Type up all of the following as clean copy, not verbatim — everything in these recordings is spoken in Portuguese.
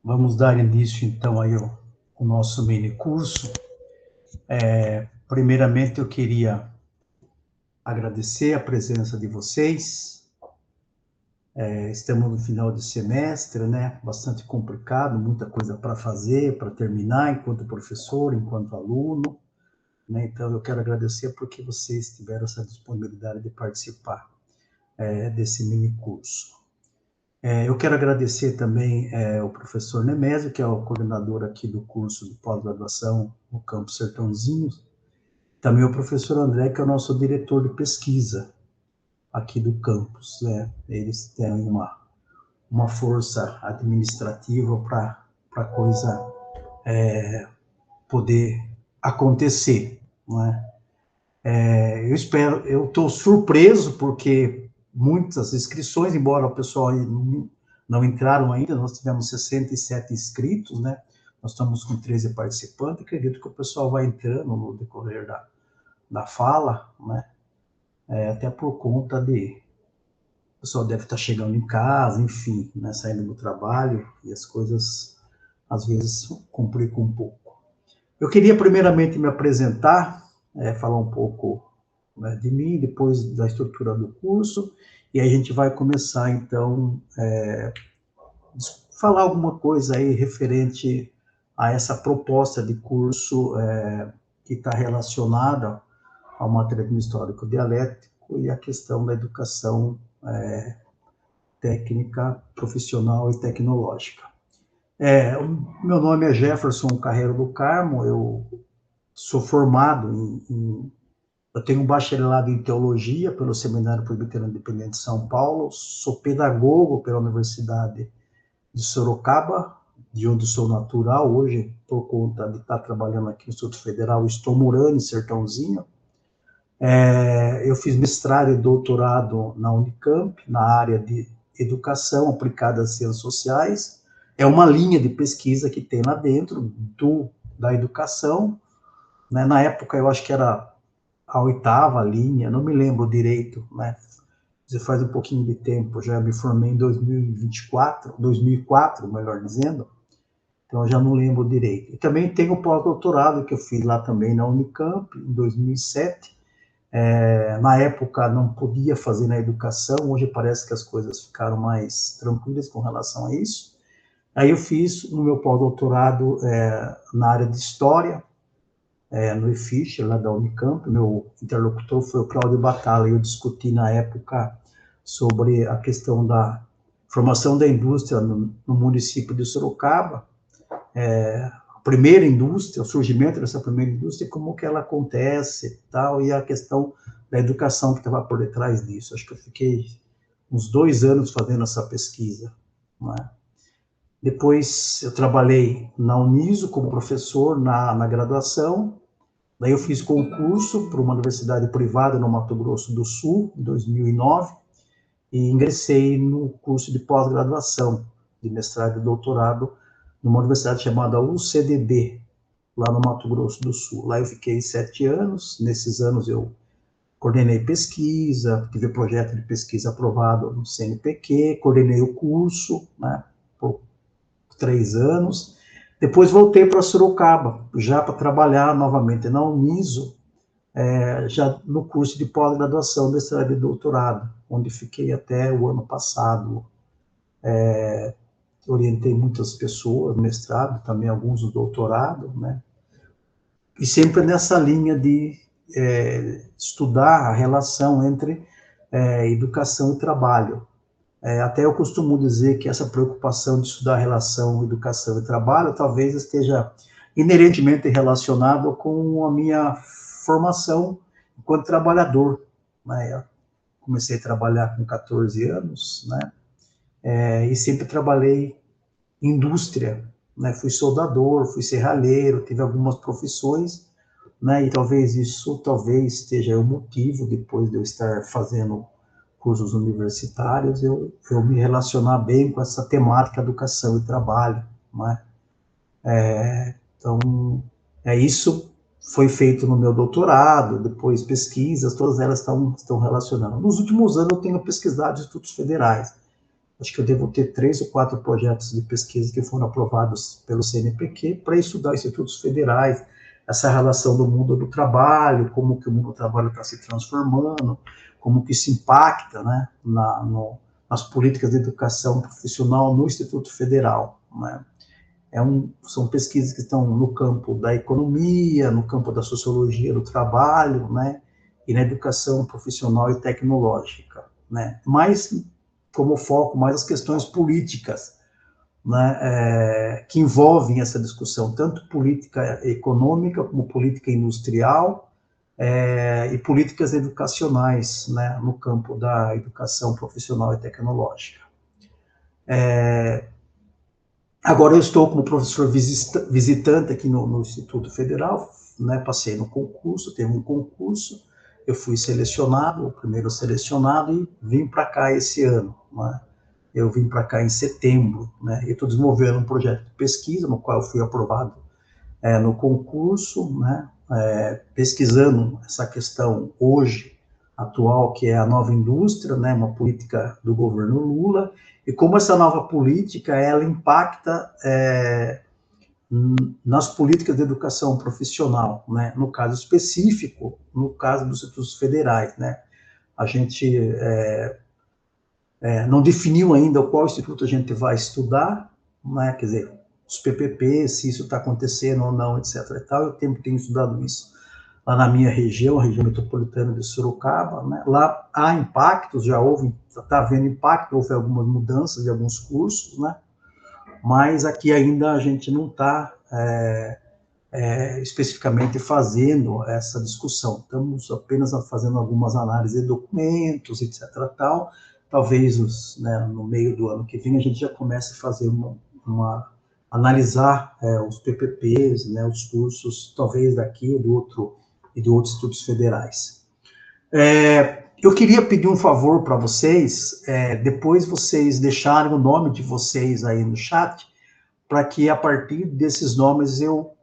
Vamos dar início, então, aí ao nosso mini curso. Primeiramente, eu queria agradecer a presença de vocês. Estamos no final de semestre, né? Bastante complicado, muita coisa para fazer, para terminar, enquanto professor, enquanto aluno, né? Então, eu quero agradecer porque vocês tiveram essa disponibilidade de participar desse mini curso. Eu quero agradecer também o professor Nemésio, que é o coordenador aqui do curso de pós-graduação no Campus Sertãozinho. Também o professor André, que é o nosso diretor de pesquisa aqui do campus, né? Eles têm uma força administrativa para a coisa poder acontecer, não é? Eu estou surpreso porque muitas inscrições, embora o pessoal não entraram ainda, nós tivemos 67 inscritos, né? Nós estamos com 13 participantes, acredito que o pessoal vai entrando no decorrer da fala, né? Até por conta o pessoal deve estar chegando em casa, enfim, né? Saindo do trabalho, e as coisas às vezes complicam um pouco. Eu queria primeiramente me apresentar, falar um pouco, né, de mim, depois da estrutura do curso, e aí a gente vai começar, então, falar alguma coisa aí referente a essa proposta de curso que está relacionada ao materialismo histórico dialético e a questão da educação técnica, profissional e tecnológica. O meu nome é Jefferson Carreiro do Carmo, eu sou formado eu tenho um bacharelado em teologia pelo Seminário Presbiteriano Independente de São Paulo, sou pedagogo pela Universidade de Sorocaba, de onde sou natural. Hoje, por conta de estar trabalhando aqui no Instituto Federal, estou morando em Sertãozinho. Eu fiz mestrado e doutorado na Unicamp, na área de educação aplicada às ciências sociais. É uma linha de pesquisa que tem lá dentro da educação, né? Na época, eu acho que era a 8ª linha, não me lembro direito, né? Já faz um pouquinho de tempo, já me formei em 2004, melhor dizendo, então eu já não lembro direito. E também tenho o pós-doutorado que eu fiz lá também na Unicamp, em 2007. Na época não podia fazer na educação, hoje parece que as coisas ficaram mais tranquilas com relação a isso. Aí eu fiz no meu pós-doutorado na área de História, no IFISH, lá da Unicamp. Meu interlocutor foi o Cláudio Batalla, e eu discuti na época sobre a questão da formação da indústria no município de Sorocaba, a primeira indústria, o surgimento dessa primeira indústria, como que ela acontece e tal, e a questão da educação que estava por detrás disso. Acho que eu fiquei uns 2 anos fazendo essa pesquisa, né? Depois eu trabalhei na Uniso como professor na graduação. Daí eu fiz concurso para uma universidade privada no Mato Grosso do Sul, em 2009, e ingressei no curso de pós-graduação, de mestrado e doutorado, numa universidade chamada UCDB, lá no Mato Grosso do Sul. Lá eu fiquei 7 anos. Nesses anos eu coordenei pesquisa, tive projeto de pesquisa aprovado no CNPq, coordenei o curso, né, por 3 anos. Depois voltei para Sorocaba, já para trabalhar novamente na Uniso, já no curso de pós-graduação, mestrado e doutorado, onde fiquei até o ano passado. Orientei muitas pessoas no mestrado, também alguns no doutorado, né? E sempre nessa linha de estudar a relação entre educação e trabalho. Até eu costumo dizer que essa preocupação de estudar a relação educação e trabalho talvez esteja inerentemente relacionado com a minha formação enquanto trabalhador, né? Eu comecei a trabalhar com 14 anos, né? E sempre trabalhei em indústria, né? Fui soldador, fui serralheiro, tive algumas profissões, né? E talvez esteja o motivo, depois de eu estar fazendo cursos universitários, eu me relacionar bem com essa temática educação e trabalho, né? Então, isso foi feito no meu doutorado, depois pesquisas, todas elas estão relacionadas. Nos últimos anos eu tenho pesquisado institutos federais. acho que eu devo ter 3 ou 4 projetos de pesquisa que foram aprovados pelo CNPq para estudar institutos federais, essa relação do mundo do trabalho, como que o mundo do trabalho está se transformando, como que isso impacta, né, nas políticas de educação profissional no Instituto Federal, né. São pesquisas que estão no campo da economia, no campo da sociologia do trabalho, né, e na educação profissional e tecnológica, né, mas como foco mais as questões políticas, né, que envolvem essa discussão, tanto política econômica como política industrial, e políticas educacionais, né, no campo da educação profissional e tecnológica. Agora eu estou como professor visitante aqui no Instituto Federal, né, passei no concurso, teve um concurso, eu fui selecionado, o primeiro selecionado, e vim para cá esse ano, né. Eu vim para cá em setembro, né, e estou desenvolvendo um projeto de pesquisa, no qual eu fui aprovado no concurso, né, pesquisando essa questão hoje, atual, que é a nova indústria, né, uma política do governo Lula, e como essa nova política, ela impacta nas políticas de educação profissional, né, no caso específico, no caso dos institutos federais, né, a gente não definiu ainda qual instituto a gente vai estudar, né, quer dizer, os PPP, se isso está acontecendo ou não, etc. e tal. Eu tenho estudado isso lá na minha região, a região metropolitana de Sorocaba, né. Lá há impactos, já está havendo impacto, houve algumas mudanças de alguns cursos, né, mas aqui ainda a gente não está especificamente fazendo essa discussão. Estamos apenas fazendo algumas análises de documentos, etc. tal. Talvez no meio do ano que vem a gente já comece a fazer analisar os PPPs, né, os cursos, talvez daqui ou de outros institutos federais. Eu queria pedir um favor para vocês, depois vocês deixarem o nome de vocês aí no chat, para que a partir desses nomes eu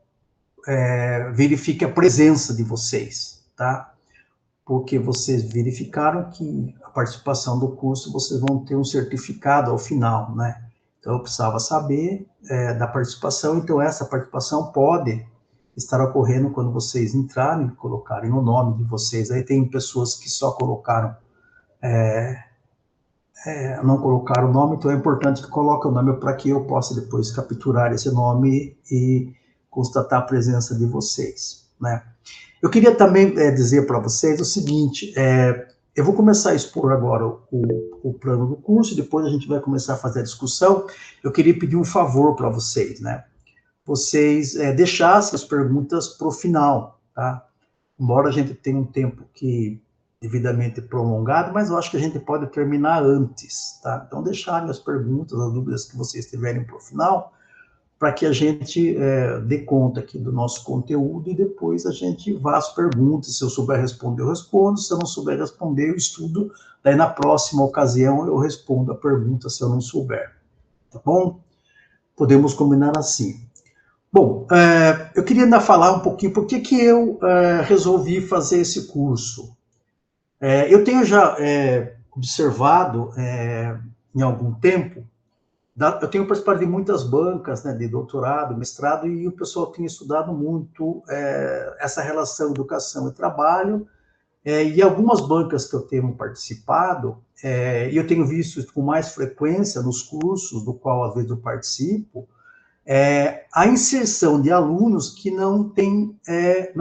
verifique a presença de vocês, tá? Porque vocês verificaram que a participação do curso, vocês vão ter um certificado ao final, né? Então, eu precisava saber da participação, então essa participação pode estar ocorrendo quando vocês entrarem, colocarem o nome de vocês. Aí tem pessoas que só colocaram, não colocaram o nome, então é importante que coloquem o nome para que eu possa depois capturar esse nome e constatar a presença de vocês, né? Eu queria também dizer para vocês o seguinte, eu vou começar a expor agora o plano do curso, depois a gente vai começar a fazer a discussão. Eu queria pedir um favor para vocês, né? Vocês deixassem as perguntas para o final, tá? Embora a gente tenha um tempo devidamente prolongado, mas eu acho que a gente pode terminar antes, tá? Então, deixarem as perguntas, as dúvidas que vocês tiverem para o final, para que a gente dê conta aqui do nosso conteúdo e depois a gente vá às perguntas. Se eu souber responder, eu respondo. Se eu não souber responder, eu estudo. Daí, na próxima ocasião, eu respondo a pergunta se eu não souber. Tá bom? Podemos combinar assim. Bom, eu queria ainda falar um pouquinho por que eu resolvi fazer esse curso. Eu tenho já observado em algum tempo, eu tenho participado de muitas bancas, né, de doutorado, mestrado, e o pessoal tem estudado muito essa relação educação e trabalho, e algumas bancas que eu tenho participado, e eu tenho visto isso com mais frequência nos cursos do qual às vezes eu participo, a inserção de alunos que não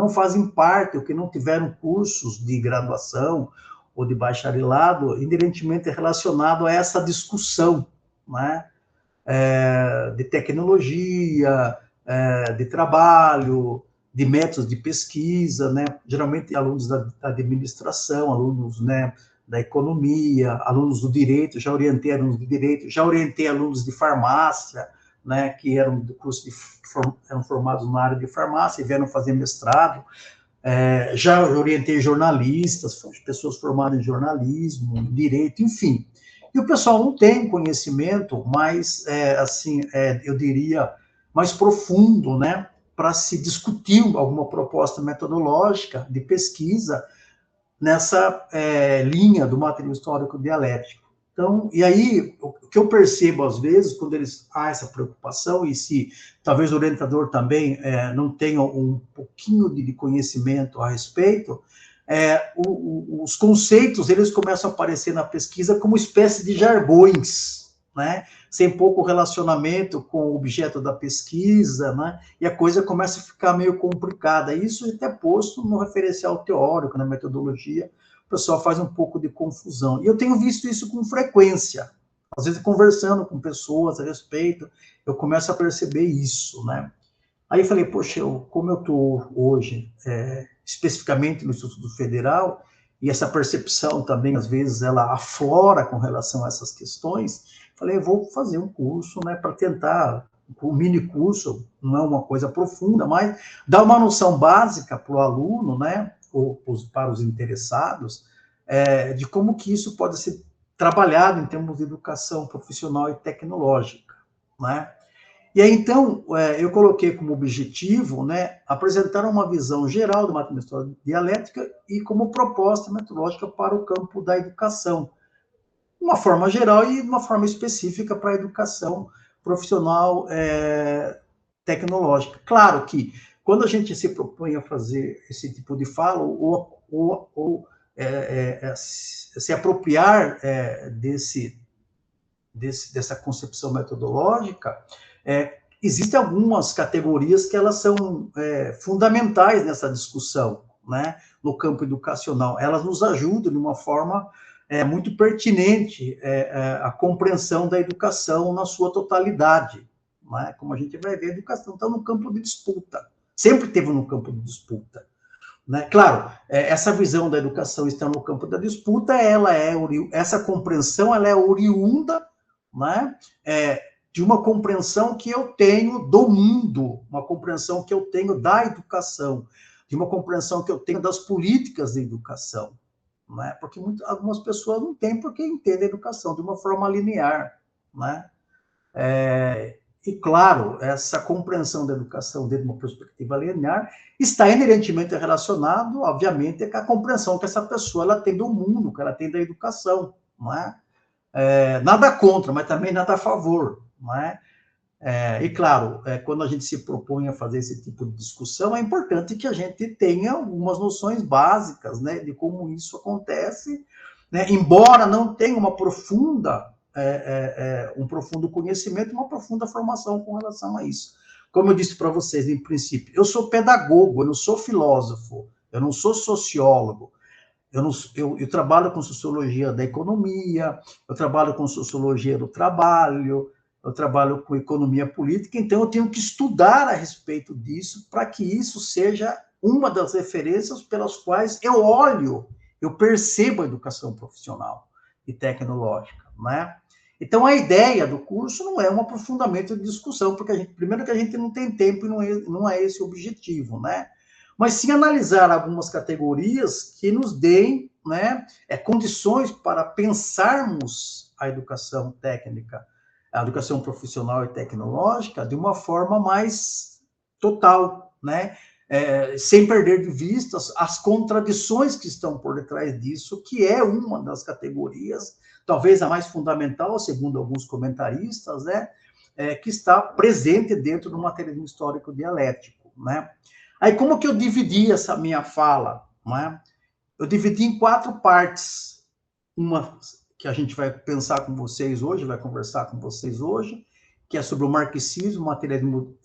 fazem parte, ou que não tiveram cursos de graduação ou de bacharelado, inerentemente relacionado a essa discussão, né? De tecnologia, de trabalho, de métodos de pesquisa, né? Geralmente alunos da administração, alunos, né, da economia, alunos do direito, já orientei alunos de direito, já orientei alunos de farmácia, né, que eram do curso eram formados na área de farmácia e vieram fazer mestrado, já orientei jornalistas, pessoas formadas em jornalismo, em direito, enfim. E o pessoal não tem conhecimento mais, eu diria, mais profundo, né, para se discutir alguma proposta metodológica de pesquisa nessa linha do material histórico dialético. Então, e aí, o que eu percebo às vezes, quando eles há essa preocupação, e se talvez o orientador também não tenha um pouquinho de conhecimento a respeito, os conceitos, eles começam a aparecer na pesquisa como espécie de jargões, né? Sem pouco relacionamento com o objeto da pesquisa, né? E a coisa começa a ficar meio complicada. Isso é até posto no referencial teórico, na metodologia, o pessoal faz um pouco de confusão. E eu tenho visto isso com frequência. Às vezes, conversando com pessoas a respeito, eu começo a perceber isso, né? Aí eu falei, poxa, como eu estou hoje, especificamente no Instituto Federal, e essa percepção também, às vezes, ela aflora com relação a essas questões, falei, eu vou fazer um curso, né, para tentar, um mini curso, não é uma coisa profunda, mas dar uma noção básica para o aluno, né, ou para os interessados, de como que isso pode ser trabalhado em termos de educação profissional e tecnológica, né? E aí, então, eu coloquei como objetivo, né, apresentar uma visão geral da matemática dialética e como proposta metodológica para o campo da educação, de uma forma geral e de uma forma específica para a educação profissional tecnológica. Claro que, quando a gente se propõe a fazer esse tipo de fala, se apropriar dessa concepção metodológica, existem algumas categorias que elas são fundamentais nessa discussão, né, no campo educacional. Elas nos ajudam de uma forma muito pertinente a compreensão da educação na sua totalidade. Né? Como a gente vai ver, a educação está no campo de disputa. Sempre teve no campo de disputa. Né? Claro, essa visão da educação está no campo da disputa, essa compreensão ela é oriunda, né, de uma compreensão que eu tenho do mundo, uma compreensão que eu tenho da educação, de uma compreensão que eu tenho das políticas de educação. Né? Porque algumas pessoas não têm porque entendem a educação de uma forma linear. Né? E, claro, essa compreensão da educação dentro de uma perspectiva linear está inerentemente relacionado, obviamente, com a compreensão que essa pessoa ela tem do mundo, que ela tem da educação. Não é? Nada contra, mas também nada a favor. Não é? E, claro, quando a gente se propõe a fazer esse tipo de discussão, é importante que a gente tenha algumas noções básicas, né, de como isso acontece, né, embora não tenha um profundo conhecimento, uma profunda formação com relação a isso. Como eu disse para vocês, em princípio, eu sou pedagogo, eu não sou filósofo, eu não sou sociólogo, eu trabalho com sociologia da economia, eu trabalho com sociologia do trabalho, eu trabalho com economia política, então eu tenho que estudar a respeito disso para que isso seja uma das referências pelas quais eu percebo a educação profissional e tecnológica, né? Então, a ideia do curso não é um aprofundamento de discussão, porque primeiro que a gente não tem tempo e não é esse o objetivo, né? Mas sim analisar algumas categorias que nos deem, né, condições para pensarmos a educação técnica, a educação profissional e tecnológica de uma forma mais total, né? Sem perder de vista as contradições que estão por detrás disso, que é uma das categorias, talvez a mais fundamental, segundo alguns comentaristas, né? Que está presente dentro do materialismo histórico dialético, né? Aí, como que eu dividi essa minha fala? Né? Eu dividi em 4 partes. Uma que a gente vai pensar com vocês hoje, vai conversar com vocês hoje, que é sobre o marxismo, materialismo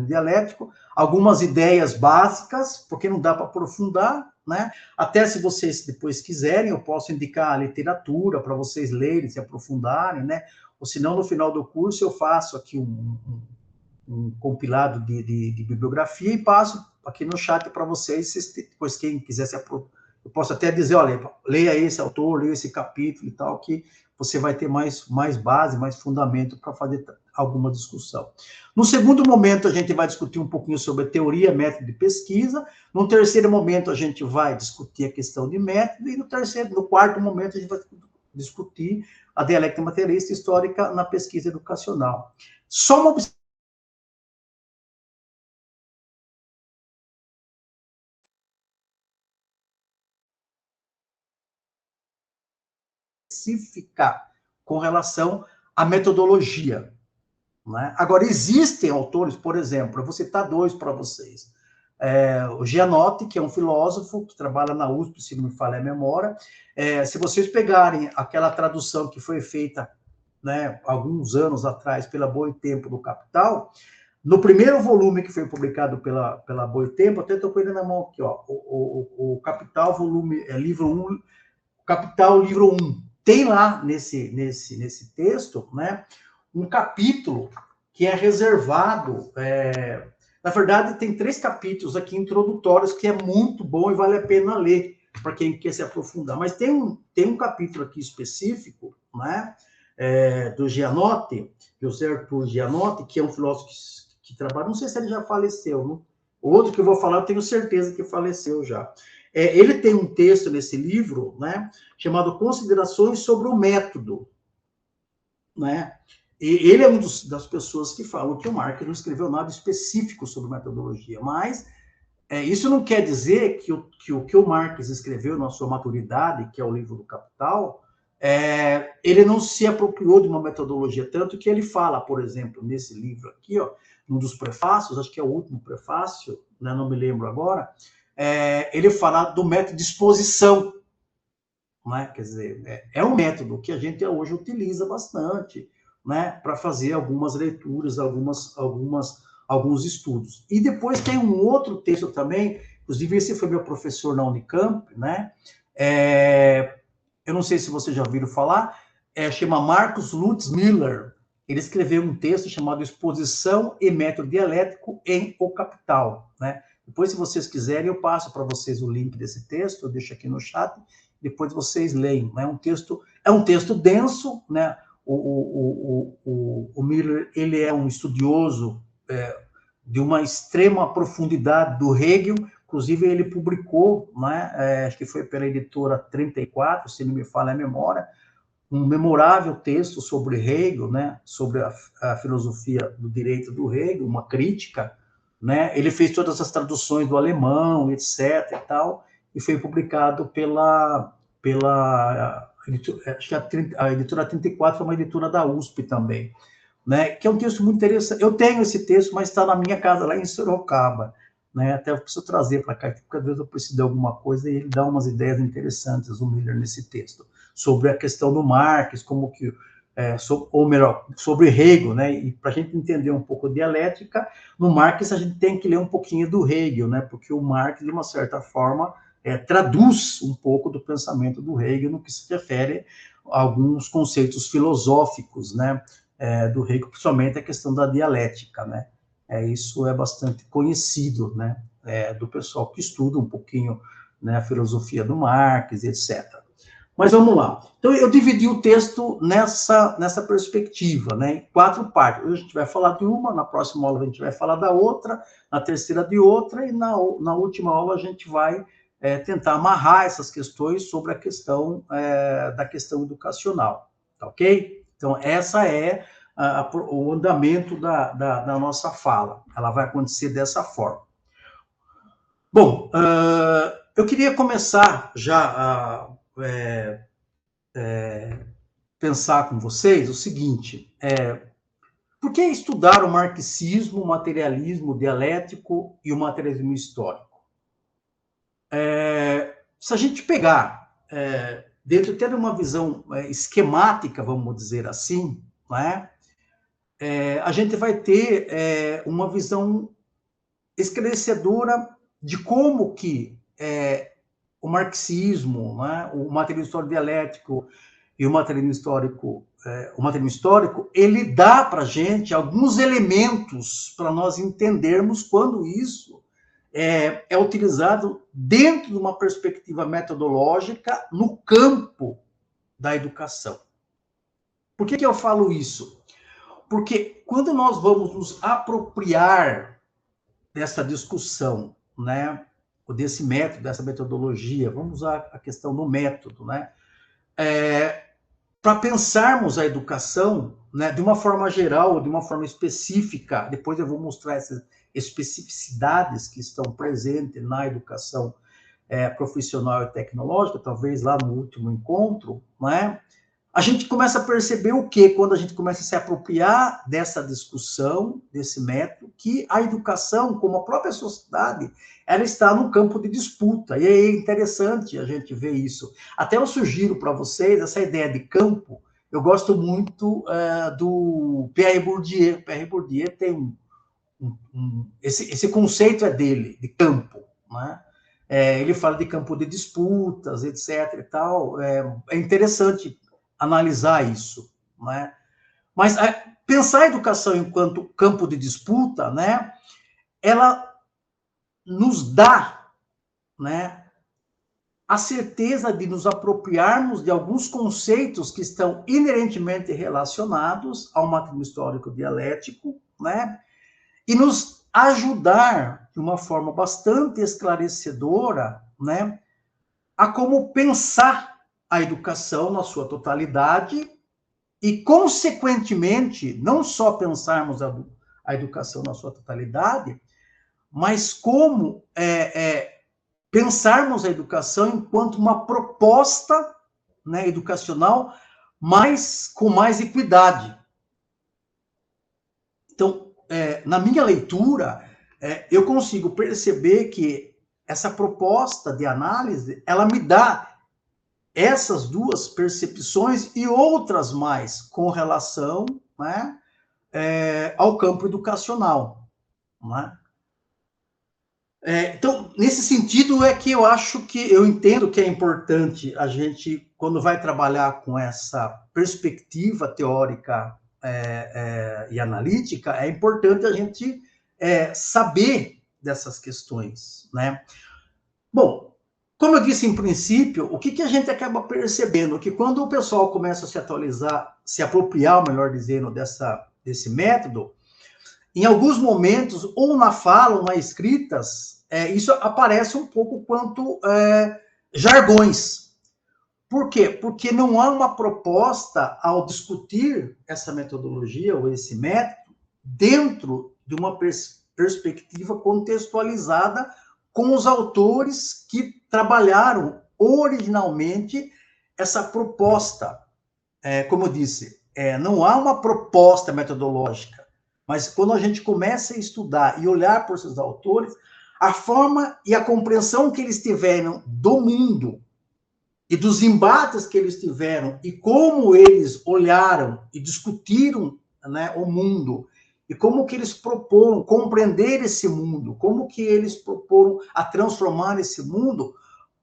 dialético, algumas ideias básicas, porque não dá para aprofundar, né? Até se vocês depois quiserem, eu posso indicar a literatura para vocês lerem, se aprofundarem, né? Ou se não, no final do curso eu faço aqui um compilado de bibliografia e passo aqui no chat para vocês, depois quem quiser eu posso até dizer, olha, leia esse autor, leia esse capítulo e tal, que você vai ter mais base, mais fundamento para fazer alguma discussão. No segundo momento, a gente vai discutir um pouquinho sobre a teoria, método de pesquisa. No terceiro momento, a gente vai discutir a questão de método. E no quarto momento, a gente vai discutir a dialética materialista histórica na pesquisa educacional. Só uma específica com relação à metodologia. Né? Agora, existem autores, por exemplo, eu vou citar dois para vocês. O Gianotti, que é um filósofo que trabalha na USP, se não me falha a memória. Se vocês pegarem aquela tradução que foi feita, né, alguns anos atrás pela Boitempo do Capital, no primeiro volume que foi publicado pela Boitempo, até estou com ele na mão aqui, ó, o Capital, livro 1, Capital, livro 1. Tem lá nesse texto, né, um capítulo que é reservado, na verdade, tem 3 capítulos aqui introdutórios que é muito bom e vale a pena ler para quem quer se aprofundar. Mas tem um capítulo aqui específico, né, do Gianotti, José Arthur Gianotti, que é um filósofo que trabalha, não sei se ele já faleceu, né? O outro que eu vou falar, eu tenho certeza que faleceu já. Ele tem um texto nesse livro, né, chamado Considerações sobre o Método, né? E ele é uma das pessoas que falam que o Marx não escreveu nada específico sobre metodologia, mas isso não quer dizer que o que o Marx escreveu na sua maturidade, que é o livro do Capital, ele não se apropriou de uma metodologia, tanto que ele fala, por exemplo, nesse livro aqui, ó, num dos prefácios, acho que é o último prefácio, né, não me lembro agora, ele fala do método de exposição, né? Quer dizer, é um método que a gente hoje utiliza bastante, né, para fazer algumas leituras, alguns estudos. E depois tem um outro texto também, inclusive esse foi meu professor na Unicamp, né? Eu não sei se vocês já ouviram falar, chama Marcus Lutz Miller. Ele escreveu um texto chamado Exposição e Método Dialético em O Capital, né? Depois, se vocês quiserem, eu passo para vocês o link desse texto, eu deixo aqui no chat, depois vocês leem. Né? É um texto denso, né? O Miller, ele é um estudioso de uma extrema profundidade do Hegel, inclusive ele publicou, né, acho que foi pela editora 34, se não me falha a memória, um memorável texto sobre Hegel, né, sobre a filosofia do direito do Hegel, uma crítica, né, ele fez todas as traduções do alemão, etc. e tal, e foi publicado acho que a editora 34 é uma editora da USP também, né, que é um texto muito interessante. Eu tenho esse texto, mas está na minha casa, lá em Sorocaba, né, até eu preciso trazer para cá, porque às vezes eu preciso de alguma coisa e ele dá umas ideias interessantes, o Miller, nesse texto, sobre a questão do Marx, como que, ou melhor, sobre Hegel, né, e para a gente entender um pouco a dialética, no Marx a gente tem que ler um pouquinho do Hegel, né, porque o Marx, de uma certa forma, traduz um pouco do pensamento do Hegel no que se refere a alguns conceitos filosóficos, né, do Hegel, principalmente a questão da dialética, né, isso é bastante conhecido, né, do pessoal que estuda um pouquinho, né, a filosofia do Marx, etc. Mas vamos lá. Então, eu dividi o texto nessa perspectiva, né, em 4 partes. Hoje a gente vai falar de uma, na próxima aula a gente vai falar da outra, na terceira de outra, e na última aula a gente vai tentar amarrar essas questões sobre a questão da questão educacional, tá ok? Então, essa é o andamento da nossa fala. Ela vai acontecer dessa forma. Bom, eu queria começar já a pensar com vocês o seguinte, por que estudar o marxismo, o materialismo dialético e o materialismo histórico? Se a gente pegar, dentro até de uma visão esquemática, vamos dizer assim, né, a gente vai ter uma visão esclarecedora de como que o marxismo, né, o materialismo histórico dialético e o materialismo histórico, ele dá para a gente alguns elementos para nós entendermos quando isso é utilizado dentro de uma perspectiva metodológica no campo da educação. Por que eu falo isso? Porque quando nós vamos nos apropriar dessa discussão, né, desse método, dessa metodologia, vamos usar a questão do método, né, para pensarmos a educação, né, de uma forma geral, de uma forma específica, depois eu vou mostrar essas especificidades que estão presentes na educação profissional e tecnológica, talvez lá no último encontro, né, a gente começa a perceber o quê? Quando a gente começa a se apropriar dessa discussão, desse método, que a educação, como a própria sociedade, ela está no campo de disputa, e é interessante a gente ver isso. Até eu sugiro para vocês essa ideia de campo. Eu gosto muito do Pierre Bourdieu. Pierre Bourdieu tem esse conceito é dele, de campo, né? Ele fala de campo de disputas, etc. e tal. É interessante analisar isso, né? Mas pensar a educação enquanto campo de disputa, né? Ela nos dá, né, a certeza de nos apropriarmos de alguns conceitos que estão inerentemente relacionados ao materialismo histórico dialético, né? E nos ajudar de uma forma bastante esclarecedora, né, a como pensar a educação na sua totalidade e, consequentemente, não só pensarmos a educação na sua totalidade, mas como pensarmos a educação enquanto uma proposta, né, educacional com mais equidade. Então, na minha leitura, eu consigo perceber que essa proposta de análise, ela me dá essas duas percepções e outras mais com relação, né, ao campo educacional, né? Então, nesse sentido é que eu entendo que é importante a gente, quando vai trabalhar com essa perspectiva teórica e analítica, é importante a gente saber dessas questões, né? Bom, como eu disse em princípio, o que a gente acaba percebendo? Que quando o pessoal começa a se atualizar, se apropriar, melhor dizendo, desse método, em alguns momentos, ou na fala ou na escritas, isso aparece um pouco quanto jargões. Por quê? Porque não há uma proposta ao discutir essa metodologia ou esse método dentro de uma perspectiva contextualizada com os autores que trabalharam originalmente essa proposta. Como eu disse, não há uma proposta metodológica, mas quando a gente começa a estudar e olhar por esses autores, a forma e a compreensão que eles tiveram do mundo e dos embates que eles tiveram e como eles olharam e discutiram, né, o mundo e como que eles proporam compreender esse mundo, como que eles proporam a transformar esse mundo,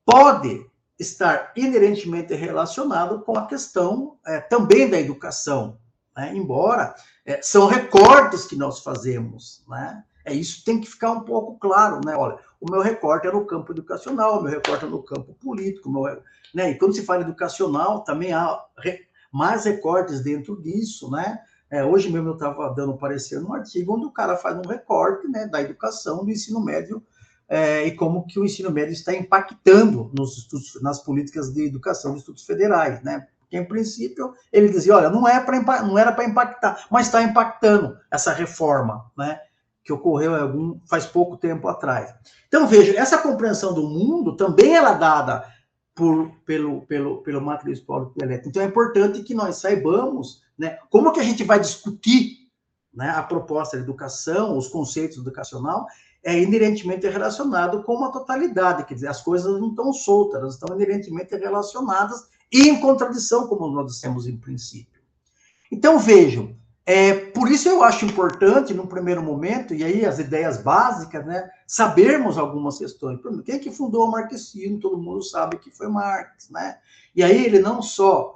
pode estar inerentemente relacionado com a questão também da educação, né? Embora são recortes que nós fazemos, né? Isso tem que ficar um pouco claro, né? Olha, o meu recorte é no campo educacional, o meu recorte é no campo político, né? E quando se fala educacional, também há mais recortes dentro disso, né? Hoje mesmo eu estava dando parecer num artigo onde o cara faz um recorte, né, da educação do ensino médio e como que o ensino médio está impactando nas políticas de educação dos institutos federais, né? Porque, em princípio, ele dizia, olha, não era para impactar, mas está impactando essa reforma, né, que ocorreu faz pouco tempo atrás. Então, veja, essa compreensão do mundo também ela é dada pelo materialismo histórico dialético. Então, é importante que nós saibamos, né, como que a gente vai discutir, né, a proposta de educação, os conceitos educacional, inerentemente relacionado com uma totalidade, quer dizer, as coisas não estão soltas, elas estão inerentemente relacionadas e em contradição, como nós dissemos em princípio. Então, vejam, por isso eu acho importante, num primeiro momento, e aí as ideias básicas, né, sabermos algumas questões. Quem que fundou o marxismo? Todo mundo sabe que foi Marx, né? E aí ele não só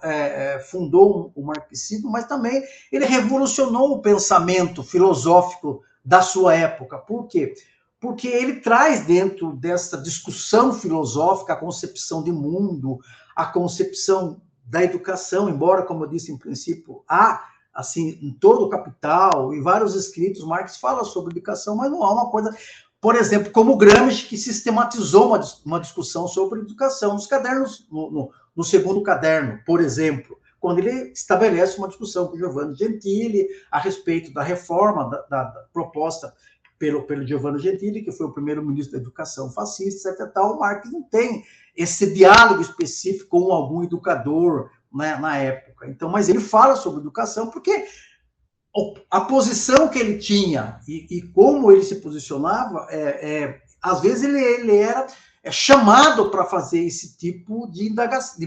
fundou o marxismo, mas também ele revolucionou o pensamento filosófico da sua época. Por quê? Porque ele traz dentro dessa discussão filosófica a concepção de mundo, a concepção da educação, embora, como eu disse em princípio, há, assim, em todo o Capital, em vários escritos, Marx fala sobre educação, mas não há uma coisa, por exemplo, como o Gramsci, que sistematizou uma discussão sobre educação nos cadernos, no segundo caderno, por exemplo, quando ele estabelece uma discussão com Giovanni Gentili a respeito da reforma da proposta pelo Giovanni Gentili, que foi o primeiro ministro da educação fascista, etc. O Marx não tem esse diálogo específico com algum educador, né, na época. Então, mas ele fala sobre educação porque a posição que ele tinha e como ele se posicionava, às vezes ele era chamado para fazer esse tipo de indagação,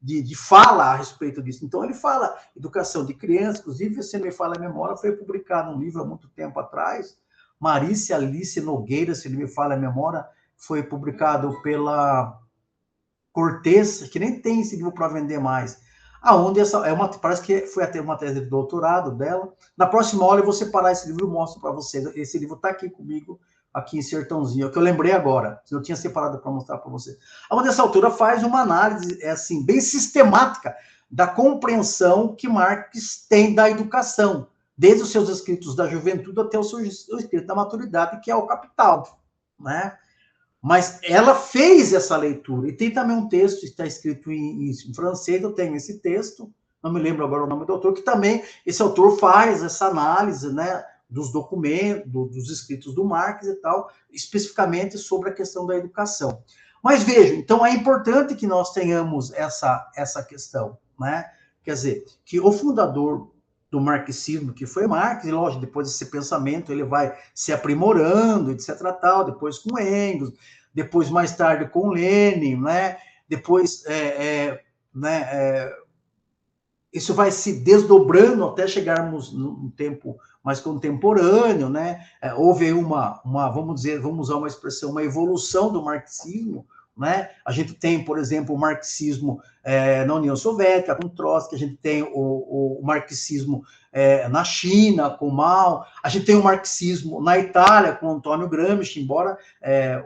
de fala a respeito disso. Então, ele fala educação de criança, inclusive, se me fala a memória, foi publicado um livro há muito tempo atrás, Marícia Alice Nogueira, se ele me fala a memória, foi publicado pela Cortez, que nem tem esse livro para vender mais, aonde parece que foi até uma tese de doutorado dela. Na próxima aula eu vou separar esse livro e mostro para vocês. Esse livro está aqui comigo, aqui em Sertãozinho, que eu lembrei agora, eu tinha separado para mostrar para vocês. Aonde essa autora faz uma análise assim, bem sistemática da compreensão que Marx tem da educação, desde os seus escritos da juventude até o seu escrito da maturidade, que é o Capital, né? Mas ela fez essa leitura. E tem também um texto que está escrito em francês, eu tenho esse texto, não me lembro agora o nome do autor, que também esse autor faz essa análise, né, dos documentos, dos escritos do Marx e tal, especificamente sobre a questão da educação. Mas vejam, então é importante que nós tenhamos essa questão, né? Quer dizer, que o fundador do marxismo, que foi Marx, e lógico, depois desse pensamento ele vai se aprimorando, etc. Tal, depois com Engels, depois mais tarde com Lenin, né? Depois, isso vai se desdobrando até chegarmos num tempo mais contemporâneo, né? Houve vamos usar uma expressão, uma evolução do marxismo, né? A gente tem, por exemplo, o marxismo na União Soviética, com Trotsky, a gente tem o marxismo na China, com Mao, a gente tem o marxismo na Itália, com Antônio Gramsci, embora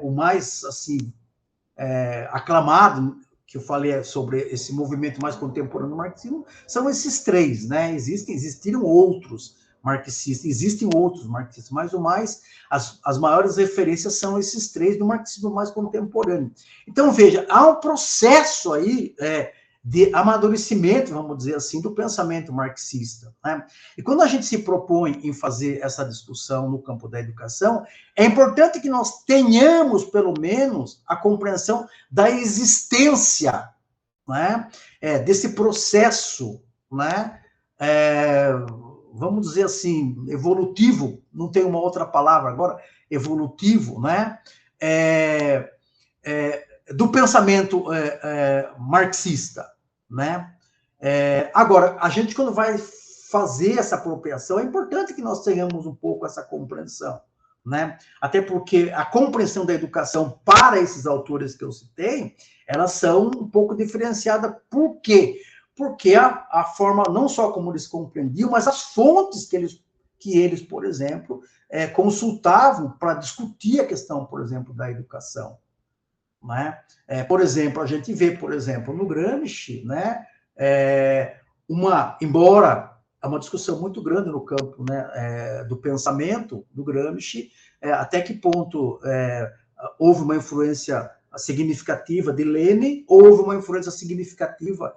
o mais, assim, aclamado, que eu falei sobre esse movimento mais contemporâneo do marxismo, são esses três, né? Existiram outros marxistas, existem outros marxistas, mas as maiores referências são esses três do marxismo mais contemporâneo. Então, veja, há um processo aí de amadurecimento, vamos dizer assim, do pensamento marxista, né? E quando a gente se propõe em fazer essa discussão no campo da educação, é importante que nós tenhamos, pelo menos, a compreensão da existência, né, desse processo, né, vamos dizer assim, evolutivo, não tem uma outra palavra agora, evolutivo, né, do pensamento marxista, né? Agora, a gente, quando vai fazer essa apropriação, é importante que nós tenhamos um pouco essa compreensão, né? Até porque a compreensão da educação para esses autores que eu citei, elas são um pouco diferenciadas. Por quê? Porque a forma, não só como eles compreendiam, mas as fontes que eles, por exemplo, consultavam para discutir a questão, por exemplo, da educação. Né? Por exemplo, a gente vê, por exemplo, no Gramsci, né, embora é uma discussão muito grande no campo, né, do pensamento do Gramsci, até que ponto houve uma influência significativa de Lenin, houve uma influência significativa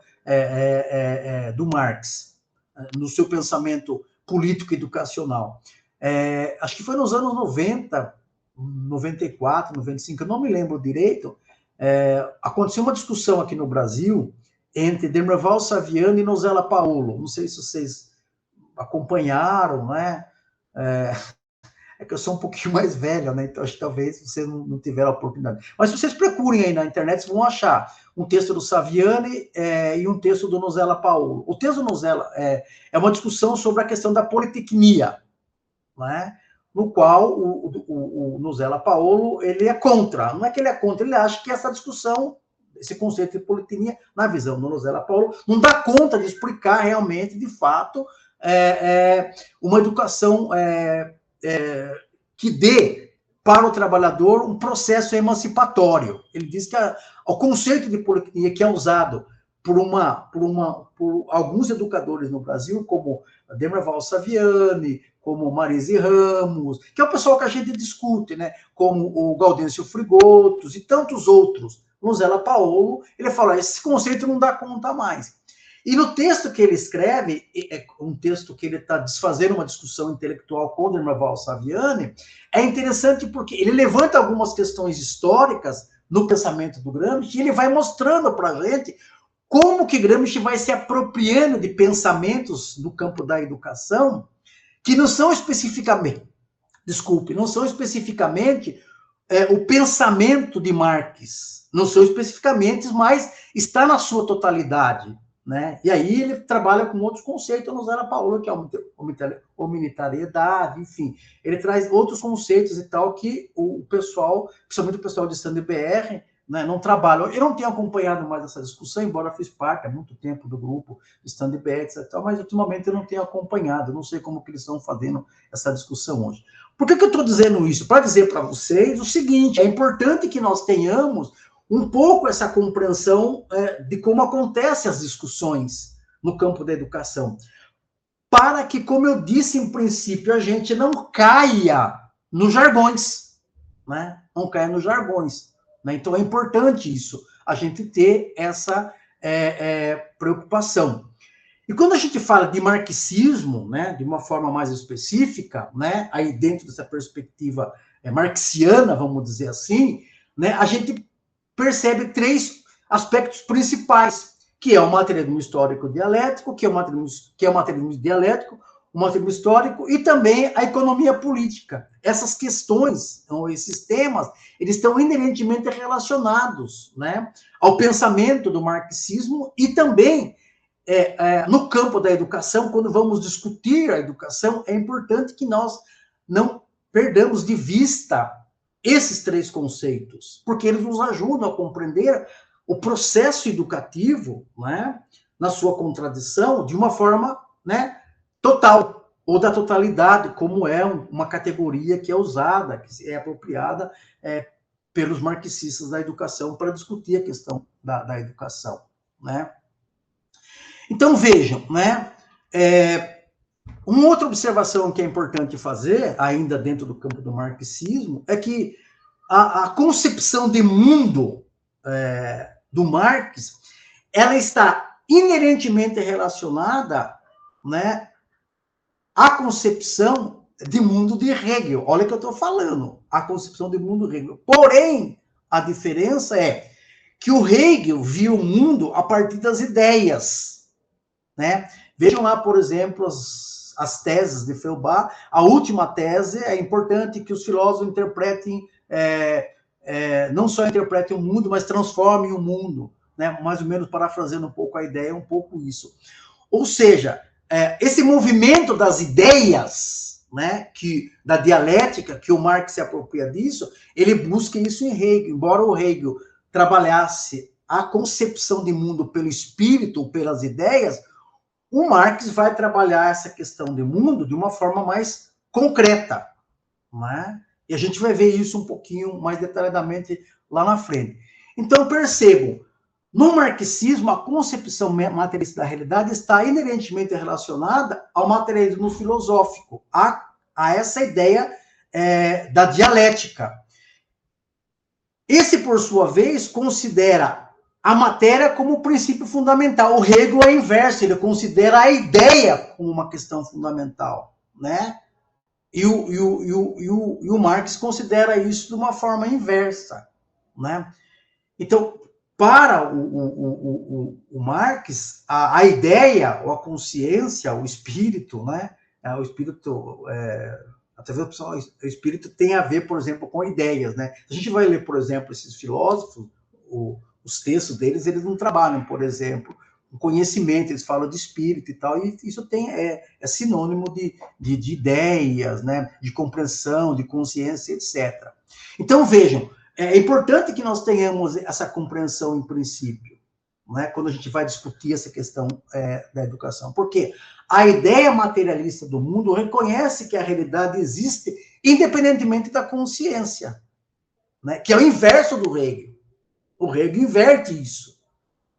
do Marx, no seu pensamento político educacional. Acho que foi nos anos 90, 94, 95, eu não me lembro direito, aconteceu uma discussão aqui no Brasil entre Demerval Saviano e Nozella Paolo. Não sei se vocês acompanharam, né? É que eu sou um pouquinho mais velho, né? Então acho que talvez vocês não tiveram a oportunidade. Mas se vocês procurem aí na internet, vocês vão achar um texto do Saviani e um texto do Nozella Paolo. O texto do Nozella é uma discussão sobre a questão da politecnia, né? No qual o Nozella Paolo, ele é contra. Não é que ele é contra, ele acha que essa discussão, esse conceito de politecnia, na visão do Nozella Paolo, não dá conta de explicar realmente, de fato, uma educação que dê para o trabalhador um processo emancipatório. Ele diz que o conceito de politecnia que é usado por alguns educadores no Brasil, como Demerval Saviani, como Marise Ramos, que é o pessoal que a gente discute, né? Como o Gaudêncio Frigotos e tantos outros. Nozella Paolo, ele fala, esse conceito não dá conta mais. E no texto que ele escreve, um texto que ele está desfazendo uma discussão intelectual com Demerval Saviani, é interessante porque ele levanta algumas questões históricas no pensamento do Gramsci e ele vai mostrando para a gente como que Gramsci vai se apropriando de pensamentos do campo da educação que não são especificamente, não são especificamente o pensamento de Marx, não são especificamente, mas está na sua totalidade, né? E aí ele trabalha com outros conceitos, no Zara Paola, que é a humanitariedade, enfim, ele traz outros conceitos e tal que o pessoal, principalmente o pessoal de Stand BR, né, não trabalha. Eu não tenho acompanhado mais essa discussão, embora fiz parte há muito tempo do grupo de Stand BR, etc., mas ultimamente eu não tenho acompanhado, não sei como que eles estão fazendo essa discussão hoje. Por que eu estou dizendo isso? Para dizer para vocês o seguinte, é importante que nós tenhamos um pouco essa compreensão de como acontecem as discussões no campo da educação, para que, como eu disse em princípio, a gente não caia nos jargões, né? Não caia nos jargões, né? Então é importante isso, a gente ter essa preocupação. E quando a gente fala de marxismo, né, de uma forma mais específica, né, aí dentro dessa perspectiva marxiana, vamos dizer assim, né, a gente percebe 3 aspectos principais, que é o materialismo histórico dialético, que é o materialismo dialético, o materialismo histórico e também a economia política. Essas questões, esses temas, eles estão inerentemente relacionados, né, ao pensamento do marxismo e também no campo da educação, quando vamos discutir a educação, é importante que nós não perdamos de vista esses 3 conceitos, porque eles nos ajudam a compreender o processo educativo, né, na sua contradição, de uma forma, né, total, ou da totalidade, como é uma categoria que é usada, que é apropriada pelos marxistas da educação para discutir a questão da educação, né? Então, vejam, né? Uma outra observação que é importante fazer, ainda dentro do campo do marxismo, é que a concepção de mundo do Marx, ela está inerentemente relacionada, né, à concepção de mundo de Hegel. Olha o que eu estou falando, a concepção de mundo de Hegel. Porém, a diferença é que o Hegel viu o mundo a partir das ideias, né? Vejam lá, por exemplo, as teses de Feuerbach. A última tese é importante que os filósofos interpretem, não só interpretem o mundo, mas transformem o mundo, né? Mais ou menos parafraseando um pouco a ideia, um pouco isso. Ou seja, esse movimento das ideias, né, da dialética, que o Marx se apropria disso, ele busca isso em Hegel. Embora o Hegel trabalhasse a concepção de mundo pelo espírito, ou pelas ideias, o Marx vai trabalhar essa questão de mundo de uma forma mais concreta, né? E a gente vai ver isso um pouquinho mais detalhadamente lá na frente. Então, percebam, no marxismo, a concepção materialista da realidade está inerentemente relacionada ao materialismo filosófico, a essa ideia da dialética. Esse, por sua vez, considera a matéria como o princípio fundamental. O Hegel é inverso, ele considera a ideia como uma questão fundamental, né? E o Marx considera isso de uma forma inversa, né? Então, para o Marx, a ideia, ou a consciência, o espírito, né? O espírito, até o espírito tem a ver, por exemplo, com ideias, né? A gente vai ler, por exemplo, esses filósofos, os textos deles, eles não trabalham, por exemplo, com conhecimento, eles falam de espírito e tal, e isso é sinônimo de ideias, né, de compreensão, de consciência, etc. Então, vejam, é importante que nós tenhamos essa compreensão em princípio, né, quando a gente vai discutir essa questão da educação, porque a ideia materialista do mundo reconhece que a realidade existe independentemente da consciência, né, que é o inverso do Hegel. O Hegel inverte isso,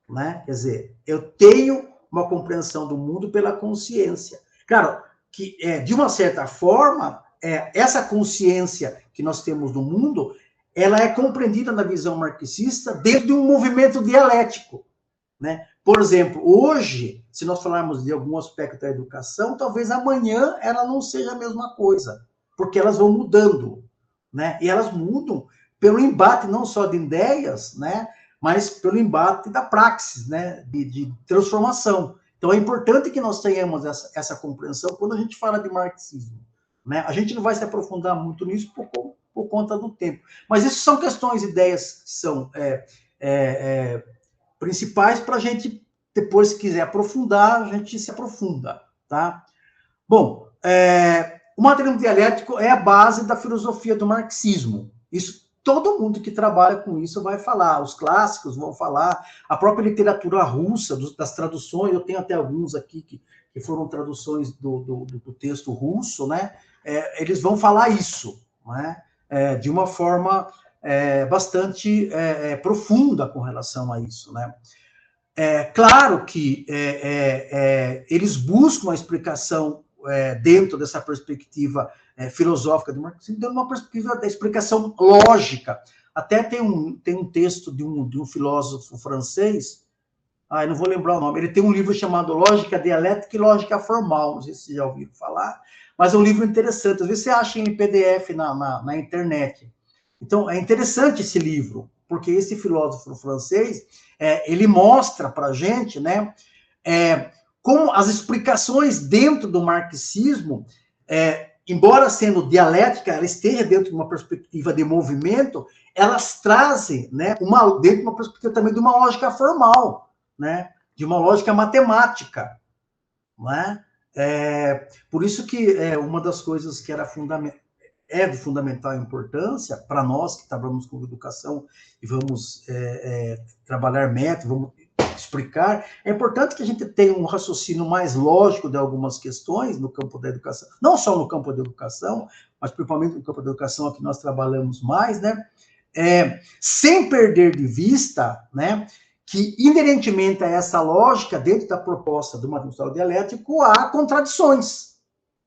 né? Quer dizer, eu tenho uma compreensão do mundo pela consciência. Claro, que de uma certa forma, essa consciência que nós temos do mundo, ela é compreendida na visão marxista dentro de um movimento dialético, né? Por exemplo, hoje, se nós falarmos de algum aspecto da educação, talvez amanhã ela não seja a mesma coisa, porque elas vão mudando, né? E elas mudam pelo embate não só de ideias, né, mas pelo embate da praxis, né, de transformação. Então, é importante que nós tenhamos essa compreensão quando a gente fala de marxismo, né? A gente não vai se aprofundar muito nisso por conta do tempo. Mas isso são questões, ideias que são principais para a gente, depois, se quiser aprofundar, a gente se aprofunda, tá? Bom, o materialismo dialético é a base da filosofia do marxismo. Isso, todo mundo que trabalha com isso vai falar, os clássicos vão falar, a própria literatura russa, das traduções, eu tenho até alguns aqui que foram traduções do texto russo, né? Eles vão falar isso, né? De uma forma bastante profunda com relação a isso, né? Claro que eles buscam a explicação dentro dessa perspectiva filosófica do marxismo, dentro de uma perspectiva da explicação lógica. Até tem um texto de um filósofo francês, eu não vou lembrar o nome, ele tem um livro chamado Lógica Dialética e Lógica Formal, não sei se vocês já ouviram falar, mas é um livro interessante, às vezes você acha em PDF na internet. Então, é interessante esse livro, porque esse filósofo francês, ele mostra para a gente, né, como as explicações dentro do marxismo, embora sendo dialética, ela esteja dentro de uma perspectiva de movimento, elas trazem, né, dentro de uma perspectiva também de uma lógica formal, né, de uma lógica matemática, não é? Por isso que uma das coisas que era de fundamental importância para nós que trabalhamos com educação e vamos trabalhar métodos, vamos explicar, é importante que a gente tenha um raciocínio mais lógico de algumas questões no campo da educação, não só no campo da educação, mas principalmente no campo da educação que nós trabalhamos mais, né? Sem perder de vista, né, que inerentemente a essa lógica, dentro da proposta do materialismo dialético, há contradições,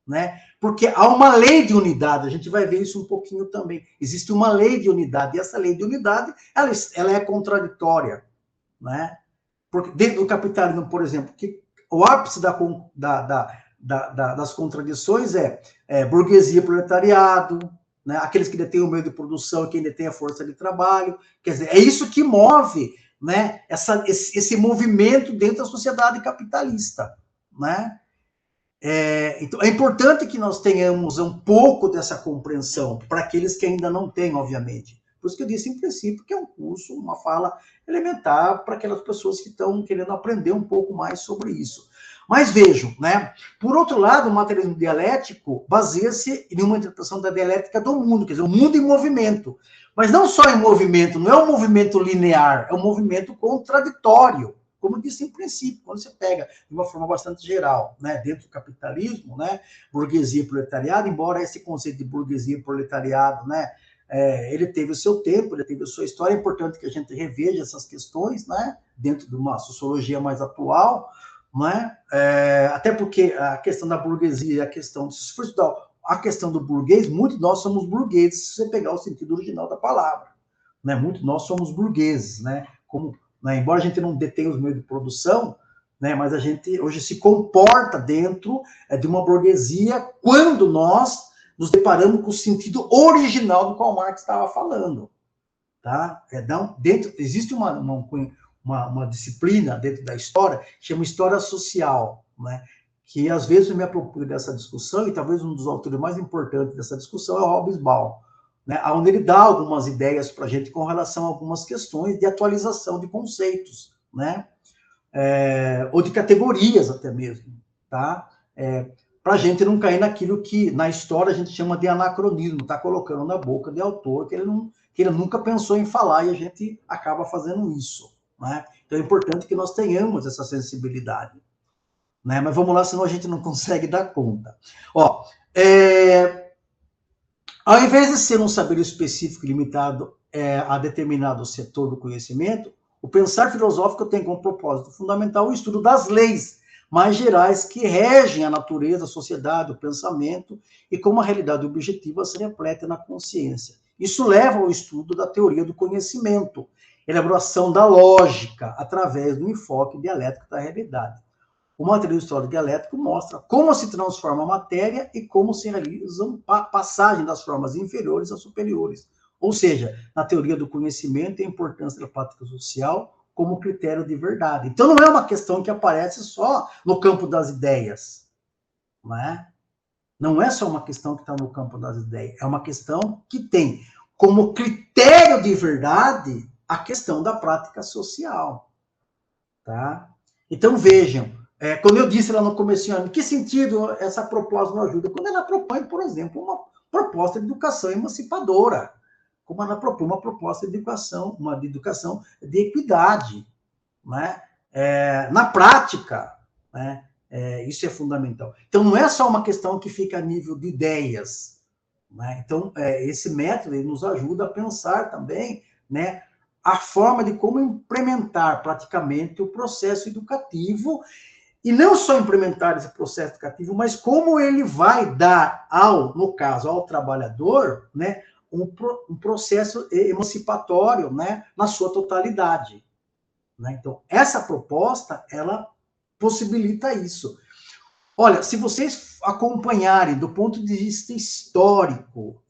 né? Porque há uma lei de unidade, a gente vai ver isso um pouquinho também. Existe uma lei de unidade, e essa lei de unidade, ela é contraditória, né? Porque dentro do capitalismo, por exemplo, que o ápice das contradições burguesia e proletariado, né? Aqueles que detêm o meio de produção e quem detém a força de trabalho. Quer dizer, é isso que move, né, esse movimento dentro da sociedade capitalista, né? Então, é importante que nós tenhamos um pouco dessa compreensão, para aqueles que ainda não têm, obviamente. Por isso que eu disse, em princípio, que é um curso, uma fala elementar para aquelas pessoas que estão querendo aprender um pouco mais sobre isso. Mas vejam, né? Por outro lado, o materialismo dialético baseia-se em uma interpretação da dialética do mundo, quer dizer, o mundo em movimento. Mas não só em movimento, não é um movimento linear, é um movimento contraditório. Como eu disse em princípio, quando você pega de uma forma bastante geral, né, dentro do capitalismo, né, burguesia e proletariado, embora esse conceito de burguesia e proletariado, né, ele teve o seu tempo, ele teve a sua história, é importante que a gente reveja essas questões, né, dentro de uma sociologia mais atual, né, até porque a questão da burguesia, se for estudar a questão do burguês, muitos de nós somos burgueses, se você pegar o sentido original da palavra, né, muitos de nós somos burgueses, né, né, embora a gente não detenha os meios de produção, né, mas a gente hoje se comporta dentro de uma burguesia quando nós nos deparamos com o sentido original do qual Marx estava falando. Tá? Existe uma disciplina dentro da história que chama história social, né, que às vezes eu me aproprio dessa discussão, e talvez um dos autores mais importantes dessa discussão é o Hobsbawm, né, onde ele dá algumas ideias para a gente com relação a algumas questões de atualização de conceitos, né, ou de categorias até mesmo, tá? Para a gente não cair naquilo que na história a gente chama de anacronismo, tá colocando na boca de autor que ele nunca pensou em falar, e a gente acaba fazendo isso, né? Então é importante que nós tenhamos essa sensibilidade, né? Mas vamos lá, senão a gente não consegue dar conta. Ó, ao invés de ser um saber específico limitado a determinado setor do conhecimento, o pensar filosófico tem como propósito fundamental o estudo das leis mais gerais que regem a natureza, a sociedade, o pensamento e como a realidade objetiva se reflete na consciência. Isso leva ao estudo da teoria do conhecimento, elaboração da lógica através do enfoque dialético da realidade. O materialismo histórico dialético mostra como se transforma a matéria e como se realizam passagem das formas inferiores a superiores, Ou seja, na teoria do conhecimento, a importância da prática social como critério de verdade. Então, não é uma questão que aparece só no campo das ideias, não é? Não é só uma questão que está no campo das ideias, é uma questão que tem como critério de verdade a questão da prática social, tá? Então, vejam, quando eu disse lá no comecinho, em que sentido essa proposta não ajuda? Quando ela propõe, por exemplo, uma proposta de educação emancipadora, como ela propõe uma proposta de educação, de educação de equidade, né? Na prática, né? Isso é fundamental. Então, não é só uma questão que fica a nível de ideias, né? Então, esse método ele nos ajuda a pensar também, né, a forma de como implementar praticamente o processo educativo, e não só implementar esse processo educativo, mas como ele vai dar no caso, ao trabalhador, né, um processo emancipatório, né, na sua totalidade. Né? Então, essa proposta, ela possibilita isso. Olha, se vocês acompanharem do ponto de vista histórico,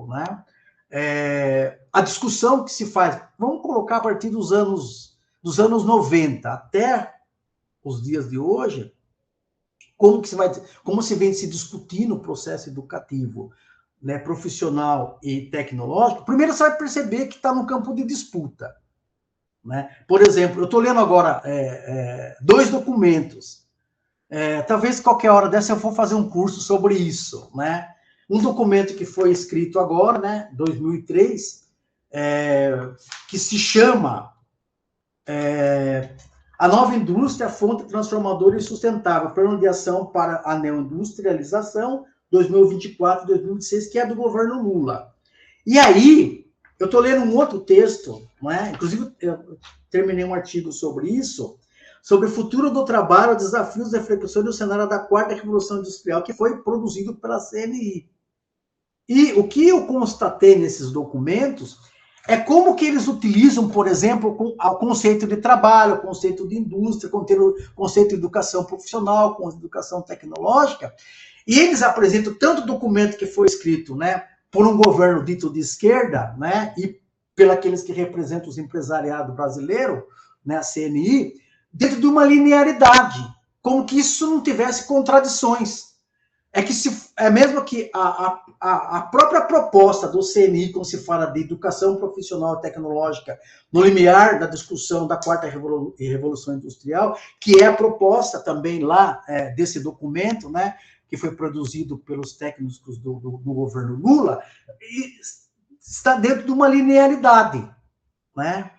né, a discussão que se faz, vamos colocar a partir dos anos 90 até os dias de hoje, como se vem se discutindo o processo educativo, né, profissional e tecnológico, primeiro você vai perceber que está no campo de disputa. Né? Por exemplo, eu estou lendo agora 2 documentos. Talvez qualquer hora dessa eu for fazer um curso sobre isso. Né? Um documento que foi escrito agora, né, 2003, que se chama A Nova Indústria, Fonte Transformadora e Sustentável, Plano de Ação para a Neoindustrialização, 2024-2026, que é do governo Lula. E aí, eu estou lendo um outro texto, não é? Inclusive, eu terminei um artigo sobre isso, sobre o futuro do trabalho, desafios e reflexões do cenário da quarta revolução industrial, que foi produzido pela CNI. E o que eu constatei nesses documentos é como que eles utilizam, por exemplo, o conceito de trabalho, o conceito de indústria, o conceito de educação profissional, com educação tecnológica, e eles apresentam tanto documento que foi escrito, né, por um governo dito de esquerda, né, e pelos que representam os empresariados brasileiros, né, a CNI, dentro de uma linearidade, como que isso não tivesse contradições. Mesmo que a própria proposta do CNI, quando se fala de educação profissional e tecnológica, no limiar da discussão da quarta revolução industrial, que é a proposta também lá desse documento, né, que foi produzido pelos técnicos do governo Lula, está dentro de uma linearidade, né?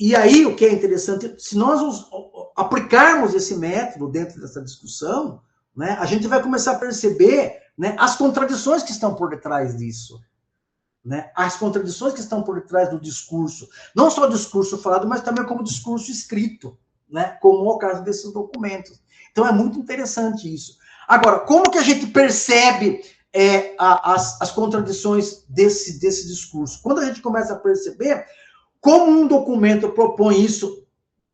E aí, o que é interessante, se nós aplicarmos esse método dentro dessa discussão, né, a gente vai começar a perceber, né, as contradições que estão por detrás disso. Né, as contradições que estão por detrás do discurso. Não só o discurso falado, mas também como discurso escrito, né, como é o caso desses documentos. Então, é muito interessante isso. Agora, como que a gente percebe as contradições desse discurso? Quando a gente começa a perceber como um documento propõe isso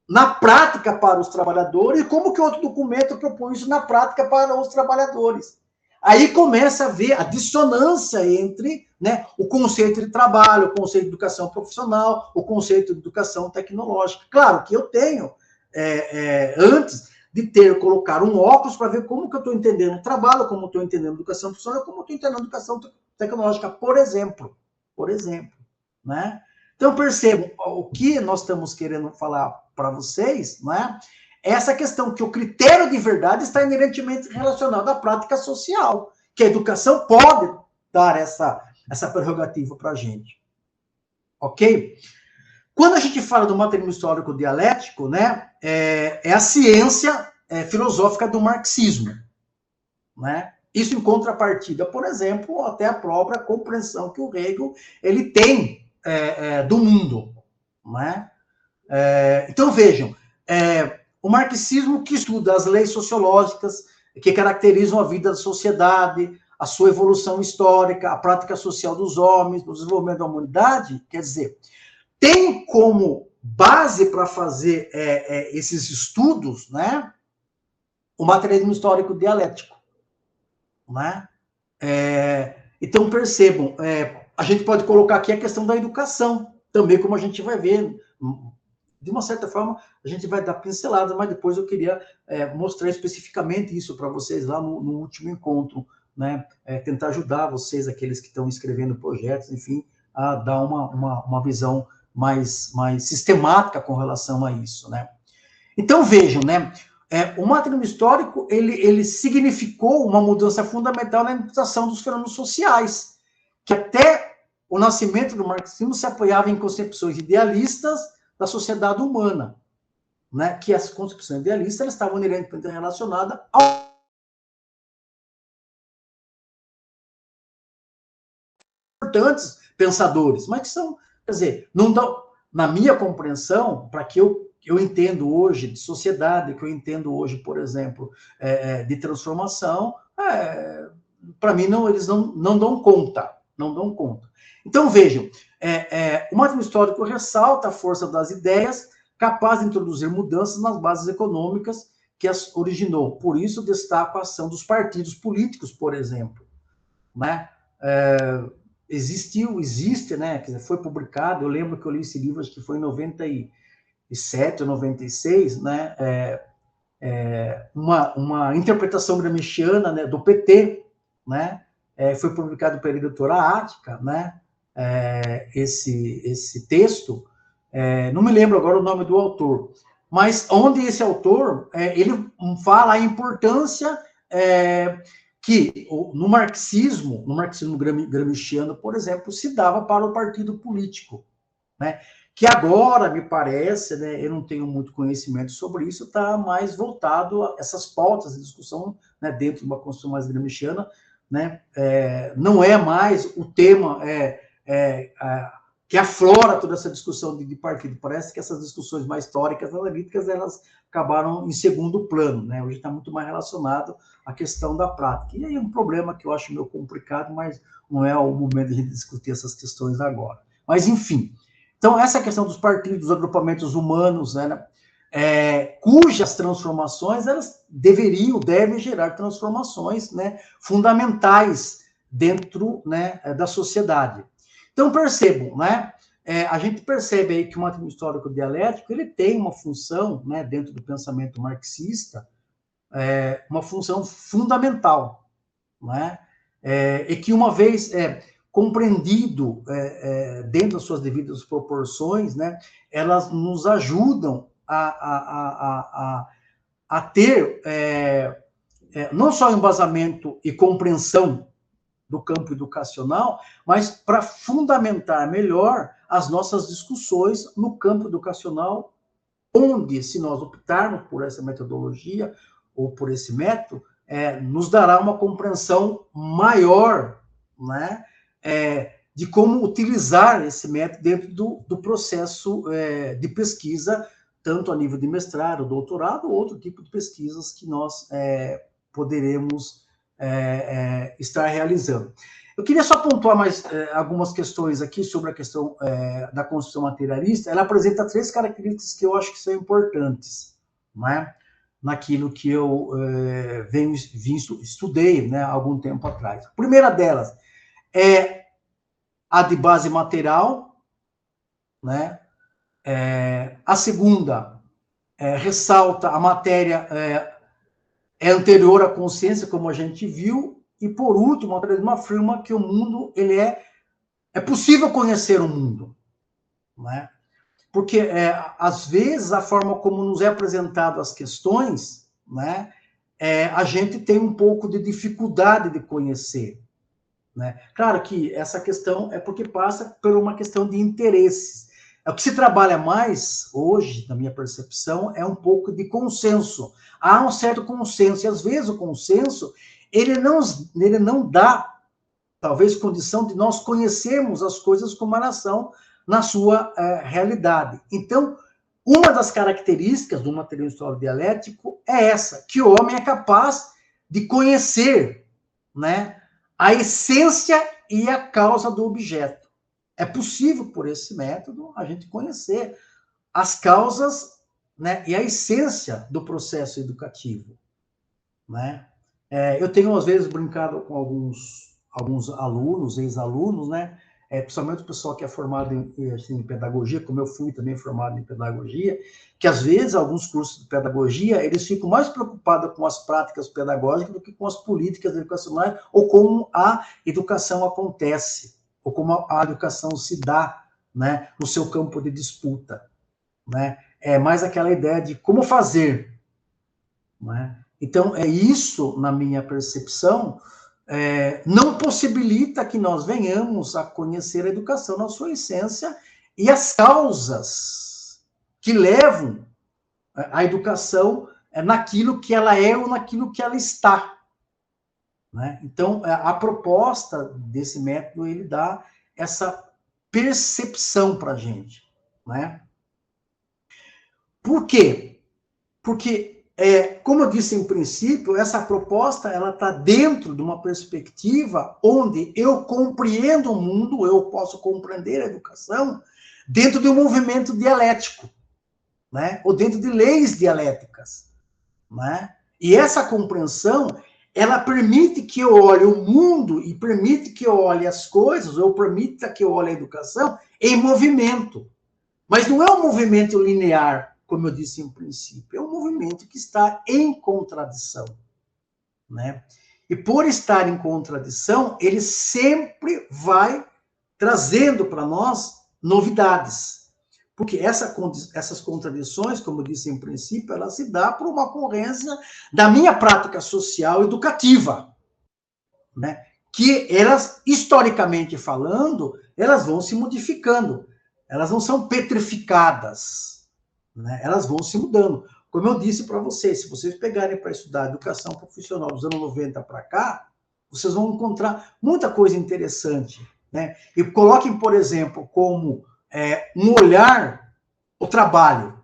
na prática para os trabalhadores e como que outro documento propõe isso na prática para os trabalhadores. Aí começa a ver a dissonância entre, né, o conceito de trabalho, o conceito de educação profissional, o conceito de educação tecnológica. Claro que eu tenho, antes de colocar um óculos para ver como que eu estou entendendo o trabalho, como eu estou entendendo a educação profissional, como eu estou entendendo a educação tecnológica, por exemplo. Né? Então, percebam, o que nós estamos querendo falar para vocês, não é? Essa questão que o critério de verdade está inerentemente relacionado à prática social, que a educação pode dar essa prerrogativa para a gente. Ok? Quando a gente fala do materialismo histórico dialético, né, é a ciência filosófica do marxismo. Né? Isso em contrapartida, por exemplo, até a própria compreensão que o Hegel ele tem do mundo. Né? Então, vejam, o marxismo que estuda as leis sociológicas que caracterizam a vida da sociedade, a sua evolução histórica, a prática social dos homens, o desenvolvimento da humanidade, quer dizer, tem como base para fazer esses estudos, né, o materialismo histórico dialético. Né? Então, percebam, A gente pode colocar aqui a questão da educação, também como a gente vai ver. De uma certa forma, a gente vai dar pincelada, mas depois eu queria mostrar especificamente isso para vocês lá no último encontro, né? Tentar ajudar vocês, aqueles que estão escrevendo projetos, enfim, a dar uma visão mais sistemática com relação a isso, né? Então, vejam, né? O materialismo histórico, ele significou uma mudança fundamental na interpretação dos fenômenos sociais, que até o nascimento do marxismo se apoiava em concepções idealistas da sociedade humana, né? Que as concepções idealistas elas estavam inerentemente relacionadas aos importantes pensadores, mas que são, quer dizer, não dão, na minha compreensão, para que eu entendo hoje de sociedade, que eu entendo hoje, por exemplo, de transformação, para mim eles não dão conta, não dão conta. Então, vejam, o materialismo histórico ressalta a força das ideias capaz de introduzir mudanças nas bases econômicas que as originou. Por isso, destaco a ação dos partidos políticos, por exemplo, né? Existe, né? Foi publicado, eu lembro que eu li esse livro, acho que foi em 97 ou 96, né? Uma interpretação gramsciana, né, do PT, né? Foi publicado pela editora Ática, né? Esse texto, não me lembro agora o nome do autor, mas onde esse autor, ele fala a importância que no marxismo gramsciano, por exemplo, se dava para o partido político, né? Que agora, me parece, né, eu não tenho muito conhecimento sobre isso, está mais voltado a essas pautas de discussão, né, dentro de uma construção mais gramsciana, né? Não é mais o tema que aflora toda essa discussão de partido. Parece que essas discussões mais históricas, analíticas, elas acabaram em segundo plano, né? Hoje está muito mais relacionado à questão da prática. E aí é um problema que eu acho meio complicado, mas não é o momento de a gente discutir essas questões agora. Mas, enfim. Então, essa questão dos partidos, dos agrupamentos humanos, né, cujas transformações, elas devem gerar transformações, né, fundamentais dentro, né, da sociedade. Então, percebam, né, a gente percebe aí que o materialismo histórico dialético, ele tem uma função, né, dentro do pensamento marxista, uma função fundamental, né, e que uma vez compreendido dentro das suas devidas proporções, né, elas nos ajudam a ter não só embasamento e compreensão do campo educacional, mas para fundamentar melhor as nossas discussões no campo educacional, onde, se nós optarmos por essa metodologia ou por esse método, nos dará uma compreensão maior, né, de como utilizar esse método dentro do processo de pesquisa, tanto a nível de mestrado, doutorado, ou outro tipo de pesquisas que nós poderemos estar realizando. Eu queria só pontuar mais algumas questões aqui sobre a questão da construção materialista. Ela apresenta 3 características que eu acho que são importantes, né, naquilo que eu estudei, né, há algum tempo atrás. A primeira delas é a de base material, né? A segunda ressalta a matéria anterior à consciência, como a gente viu, e por último, a materialismo afirma que o mundo ele é possível conhecer o mundo, né? Porque às vezes a forma como nos é apresentado as questões, né, a gente tem um pouco de dificuldade de conhecer, né? Claro que essa questão é porque passa por uma questão de interesses. O que se trabalha mais hoje, na minha percepção, é um pouco de consenso. Há um certo consenso, e às vezes o consenso ele não dá, talvez, condição de nós conhecermos as coisas como elas são na sua realidade. Então, uma das características do materialismo histórico dialético é essa, que o homem é capaz de conhecer, né, a essência e a causa do objeto. É possível, por esse método, a gente conhecer as causas, né, e a essência do processo educativo, né? Eu tenho, às vezes, brincado com alguns alunos, ex-alunos, né, principalmente o pessoal que é formado em pedagogia, como eu fui também formado em pedagogia, que às vezes alguns cursos de pedagogia, eles ficam mais preocupados com as práticas pedagógicas do que com as políticas educacionais, ou como a educação acontece, ou como a educação se dá, né, no seu campo de disputa, né? É mais aquela ideia de como fazer, né? Então, isso, na minha percepção, não possibilita que nós venhamos a conhecer a educação na sua essência e as causas que levam a educação naquilo que ela é ou naquilo que ela está, né? Então, a proposta desse método, ele dá essa percepção para a gente, né? Por quê? Porque, como eu disse em princípio, essa proposta ela está dentro de uma perspectiva onde eu compreendo o mundo, eu posso compreender a educação dentro de um movimento dialético, né? Ou dentro de leis dialéticas, né? E essa compreensão, ela permite que eu olhe o mundo e permite que eu olhe as coisas, ou permita que eu olhe a educação em movimento. Mas não é um movimento linear, como eu disse em princípio, é um movimento que está em contradição, né? E por estar em contradição, ele sempre vai trazendo para nós novidades. Porque essas contradições, como eu disse em princípio, ela se dá por uma ocorrência da minha prática social educativa, né? Que elas, historicamente falando, elas vão se modificando. Elas não são petrificadas, né? Elas vão se mudando. Como eu disse para vocês, se vocês pegarem para estudar educação profissional dos anos 90 para cá, vocês vão encontrar muita coisa interessante, né? E coloquem, por exemplo, como um olhar o trabalho,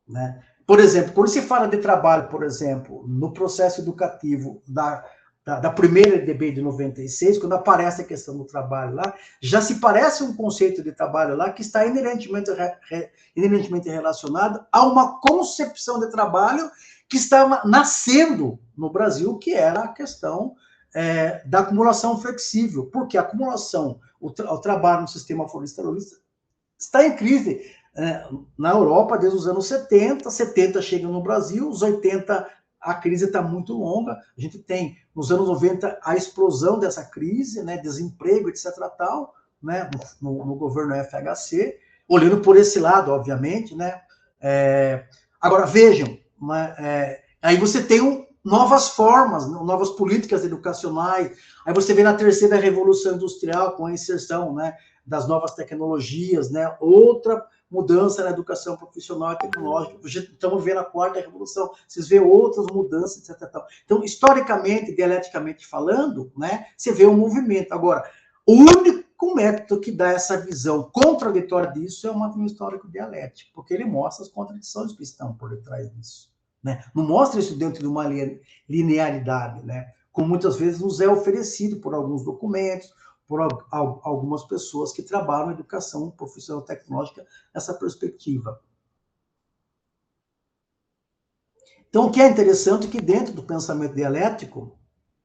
né? Por exemplo, quando se fala de trabalho, por exemplo, no processo educativo da primeira EDB de 96, quando aparece a questão do trabalho lá, já se parece um conceito de trabalho lá que está inerentemente relacionado a uma concepção de trabalho que estava nascendo no Brasil, que era a questão da acumulação flexível, porque a acumulação, o trabalho no sistema forestalista está em crise na Europa desde os anos 70, 70 chega no Brasil, os 80 a crise está muito longa, a gente tem nos anos 90 a explosão dessa crise, né, desemprego, etc. tal, né, no governo FHC, olhando por esse lado, obviamente, né. Agora, vejam, aí você tem novas formas, novas políticas educacionais, aí você vê na terceira revolução industrial, com a inserção, né, das novas tecnologias, né, outra mudança na educação profissional e tecnológica. Estamos vendo a quarta revolução, vocês vê outras mudanças, etc. Então, historicamente, dialeticamente falando, né, você vê um movimento. Agora, o único método que dá essa visão contraditória disso é o materialismo histórico dialético, porque ele mostra as contradições que estão por detrás disso, né? Não mostra isso dentro de uma linearidade, né? Como muitas vezes nos é oferecido por alguns documentos, por algumas pessoas que trabalham na educação profissional tecnológica nessa perspectiva. Então, o que é interessante é que dentro do pensamento dialético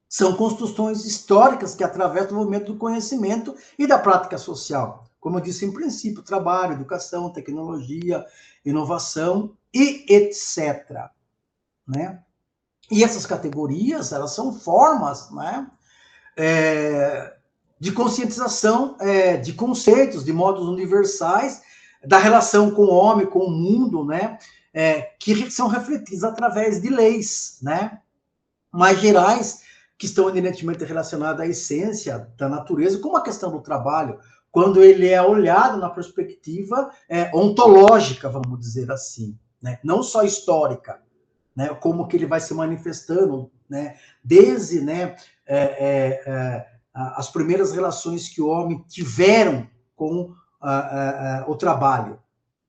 são construções históricas que atravessam o movimento do conhecimento e da prática social. Como eu disse em princípio, trabalho, educação, tecnologia, inovação e etc. Né? E essas categorias, elas são formas, né, de conscientização de conceitos, de modos universais, da relação com o homem, com o mundo, né, que são refletidos através de leis, né, mais gerais, que estão inerentemente relacionadas à essência da natureza, como a questão do trabalho, quando ele é olhado na perspectiva ontológica, vamos dizer assim, né, não só histórica, né, como que ele vai se manifestando, né, desde, né, as primeiras relações que o homem tiveram com o trabalho,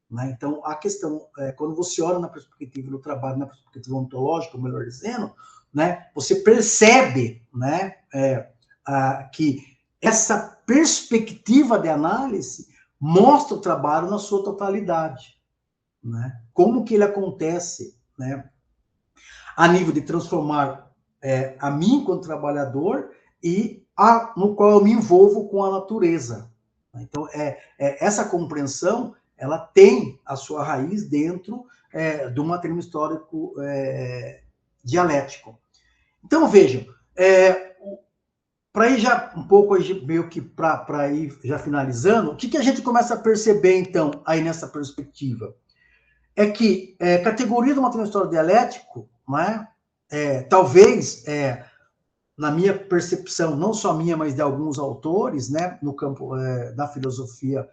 né? Então, a questão, quando você olha na perspectiva do trabalho, na perspectiva ontológica, melhor dizendo, né, você percebe, né, que essa perspectiva de análise mostra o trabalho na sua totalidade, né? Como que ele acontece, né, a nível de transformar a mim, enquanto trabalhador, e no qual eu me envolvo com a natureza, Então, essa compreensão, ela tem a sua raiz dentro do materialismo histórico dialético. Então, vejam, para ir já um pouco, meio que para ir já finalizando, o que a gente começa a perceber, então, aí nessa perspectiva? É que categoria do materialismo histórico dialético, né, talvez, na minha percepção, não só minha, mas de alguns autores, né, no campo da filosofia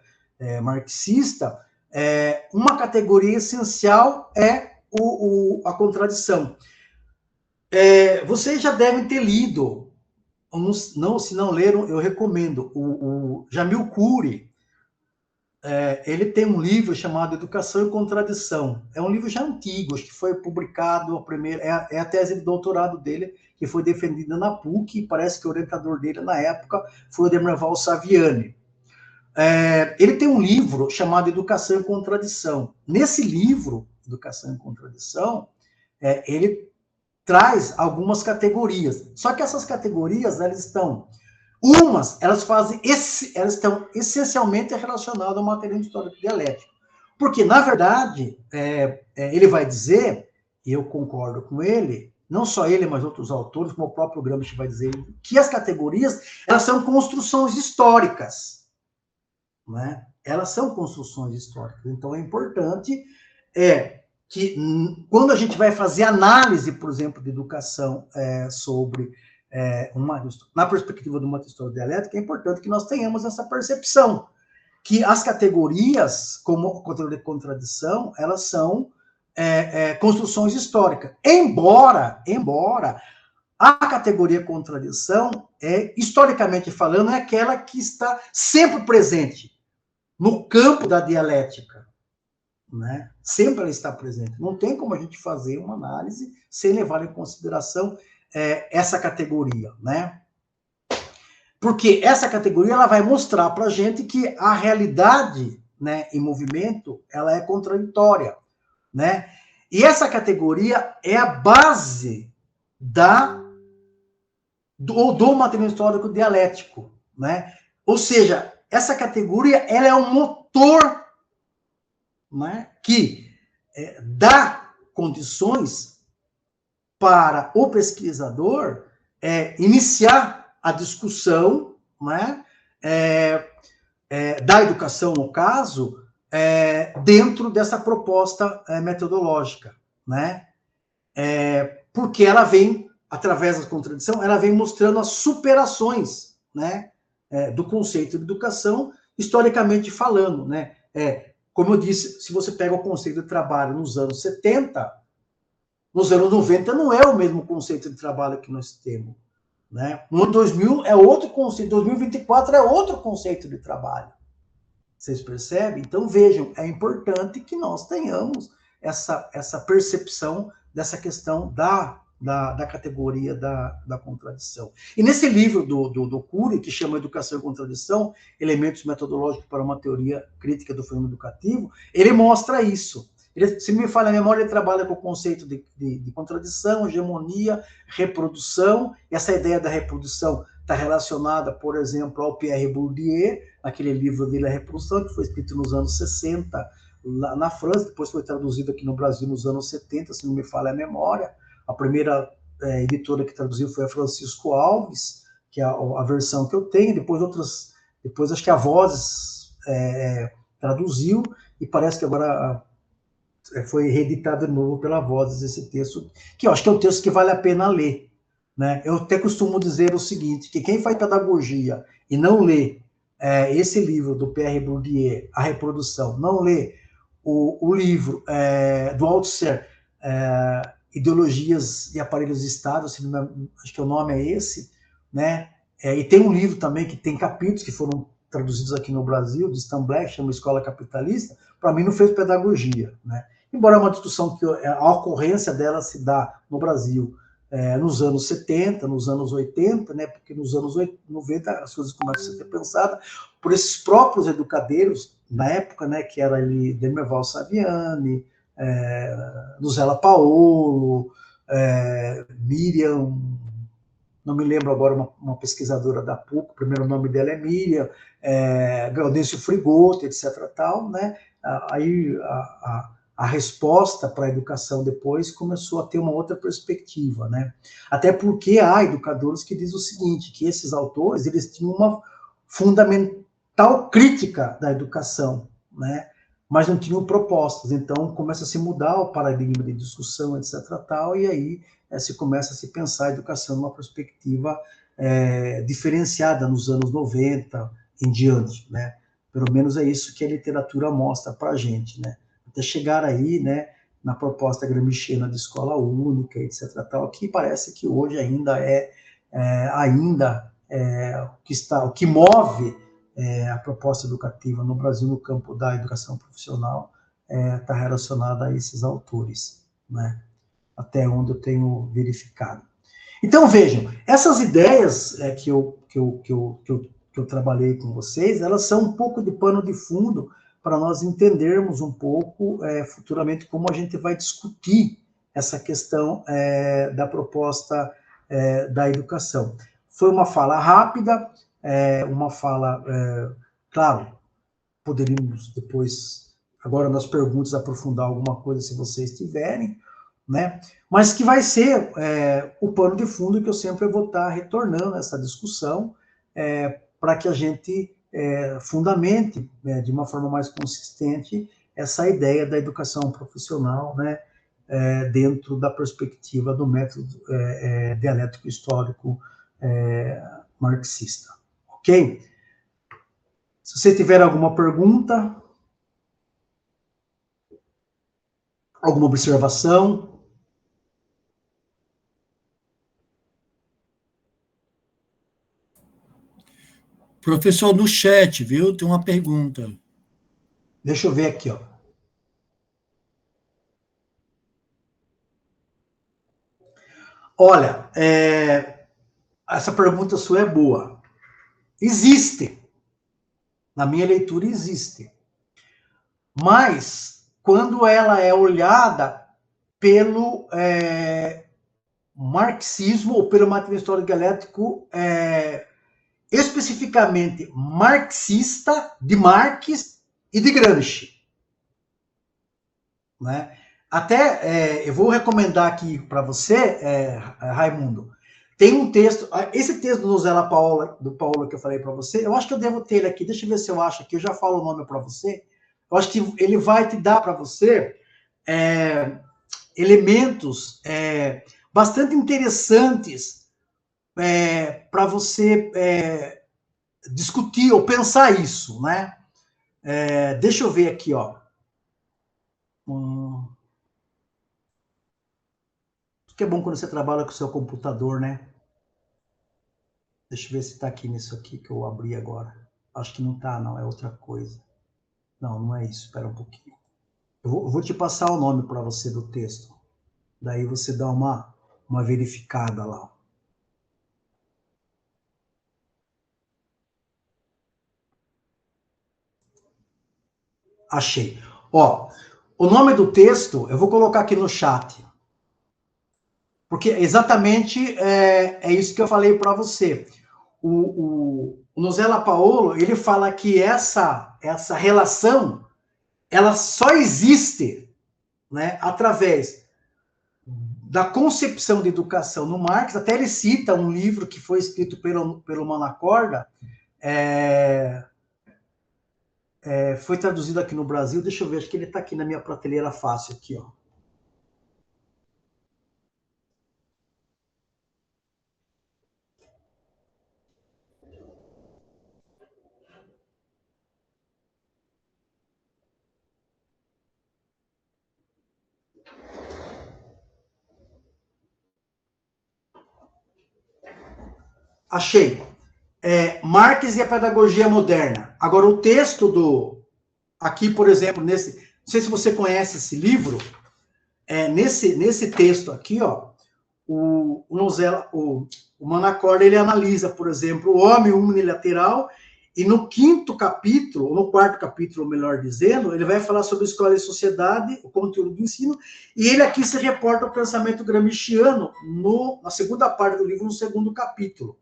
marxista, uma categoria essencial é a contradição. Vocês já devem ter lido, se não leram, eu recomendo, o Jamil Coury. Ele tem um livro chamado Educação e Contradição. É um livro já antigo, acho que foi publicado, a tese de doutorado dele, que foi defendida na PUC, e parece que o orientador dele, na época, foi o Demerval Saviani. Ele tem um livro chamado Educação e Contradição. Nesse livro, Educação e Contradição, ele traz algumas categorias. Só que essas categorias, elas estão estão essencialmente relacionadas ao materialismo histórico dialético. Porque, na verdade, ele vai dizer, e eu concordo com ele, não só ele, mas outros autores, como o próprio Gramsci vai dizer, que as categorias, elas são construções históricas. Né? Elas são construções históricas. Então, é importante que, quando a gente vai fazer análise, por exemplo, de educação sobre na perspectiva de uma história dialética, é importante que nós tenhamos essa percepção, que as categorias, como controle de contradição, elas são construções históricas. Embora a categoria contradição, historicamente falando, é aquela que está sempre presente no campo da dialética. Né? Sempre ela está presente. Não tem como a gente fazer uma análise sem levar em consideração essa categoria, né? Porque essa categoria ela vai mostrar para a gente que a realidade, né, em movimento, ela é contraditória, né? E essa categoria é a base do materialismo histórico dialético, né? Ou seja, essa categoria ela é um motor, né, que dá condições para o pesquisador iniciar a discussão, né, da educação, no caso, dentro dessa proposta metodológica, né? Porque ela vem, através da contradição, ela vem mostrando as superações, né, do conceito de educação, historicamente falando, né? Como eu disse, se você pega o conceito de trabalho nos anos 70, nos anos 90 não é o mesmo conceito de trabalho que nós temos. Né? No ano 2000 é outro conceito, 2024 é outro conceito de trabalho. Vocês percebem? Então, vejam, é importante que nós tenhamos essa percepção dessa questão da categoria da contradição. E nesse livro do Coury, que chama Educação e Contradição, Elementos Metodológicos para uma Teoria Crítica do Fenômeno Educativo, ele mostra isso. Se me falha a memória, ele trabalha com o conceito de contradição, hegemonia, reprodução, e essa ideia da reprodução está relacionada, por exemplo, ao Pierre Bourdieu, naquele livro dele, A Reprodução, que foi escrito nos anos 60, lá na França, depois foi traduzido aqui no Brasil nos anos 70, se não me falha a memória. A primeira editora que traduziu foi a Francisco Alves, que é a versão que eu tenho, depois acho que a Vozes traduziu, e parece que agora foi reeditado de novo pela Vozes esse texto, que eu acho que é um texto que vale a pena ler. Né? Eu até costumo dizer o seguinte, que quem faz pedagogia e não lê esse livro do Pierre Bourdieu, A Reprodução, não lê o livro do Althusser, Ideologias e Aparelhos de Estado, acho que o nome é esse, né? E tem um livro também que tem capítulos que foram traduzidos aqui no Brasil, de Stan Black, chama Escola Capitalista, para mim não fez pedagogia, né? Embora é uma discussão que a ocorrência dela se dá no Brasil nos anos 70, nos anos 80, né? Porque nos anos 90 as coisas começam a ser pensadas por esses próprios educadeiros na época, né? Que era ali Demerval Saviani, Nuzella Paolo, Miriam, não me lembro agora, uma pesquisadora da PUC, o primeiro nome dela é Miriam, Gaudêncio Frigoto, etc. Tal, né? Aí a resposta para a educação depois começou a ter uma outra perspectiva, né? Até porque há educadores que dizem o seguinte, que esses autores, eles tinham uma fundamental crítica da educação, né? Mas não tinham propostas, então começa a se mudar o paradigma de discussão, etc. Tal, e aí se começa a se pensar a educação numa perspectiva diferenciada nos anos 90 em diante, né? Pelo menos é isso que a literatura mostra para a gente, né? Até chegar aí, né, na proposta gramsciana de escola única, etc. Tal, que parece que hoje ainda o que move a proposta educativa no Brasil no campo da educação profissional está relacionada a esses autores, né? Até onde eu tenho verificado. Então, vejam, essas ideias que eu trabalhei com vocês, elas são um pouco de pano de fundo para nós entendermos um pouco futuramente como a gente vai discutir essa questão da proposta da educação. Foi uma fala rápida, uma fala, claro, poderíamos depois, agora nas perguntas, aprofundar alguma coisa se vocês tiverem, né? Mas que vai ser o pano de fundo que eu sempre vou estar retornando essa discussão para que a gente fundamente, de uma forma mais consistente, essa ideia da educação profissional, né? Dentro da perspectiva do método dialético histórico marxista. Ok? Se você tiver alguma pergunta, alguma observação. Professor, no chat, viu? Tem uma pergunta. Deixa eu ver aqui, ó. Olha, essa pergunta sua é boa. Existe. Na minha leitura, existe. Mas, quando ela é olhada pelo marxismo, ou pelo materialismo histórico dialético, especificamente marxista, de Marx e de Gramsci. Né? Até, eu vou recomendar aqui para você, Raimundo, tem um texto, esse texto do Paulo que eu falei para você, eu acho que eu devo ter ele aqui, deixa eu ver se eu acho aqui, eu já falo o nome para você, eu acho que ele vai te dar para você elementos bastante interessantes para você discutir ou pensar isso, né? Deixa eu ver aqui, ó. Que é bom quando você trabalha com o seu computador, né? Deixa eu ver se está aqui nisso aqui que eu abri agora. Acho que não está, não. É outra coisa. Não, não é isso. Espera um pouquinho. Eu vou te passar o nome para você do texto. Daí você dá uma verificada lá. Achei. Ó, o nome do texto eu vou colocar aqui no chat. Porque exatamente é isso que eu falei para você. O Nozella Paolo, ele fala que essa relação, ela só existe, né, através da concepção de educação no Marx. Até ele cita um livro que foi escrito pelo Manacorda, foi traduzido aqui no Brasil, deixa eu ver, acho que ele está aqui na minha prateleira fácil, aqui, ó. Achei. Marx e a pedagogia moderna. Agora, o texto aqui, por exemplo, não sei se você conhece esse livro, nesse texto aqui, ó, o Manacorda, ele analisa, por exemplo, o homem unilateral E no quinto capítulo, ou no quarto capítulo, melhor dizendo, ele vai falar sobre escola e sociedade, o conteúdo do ensino, e ele aqui se reporta ao pensamento gramsciano na segunda parte do livro, no segundo capítulo,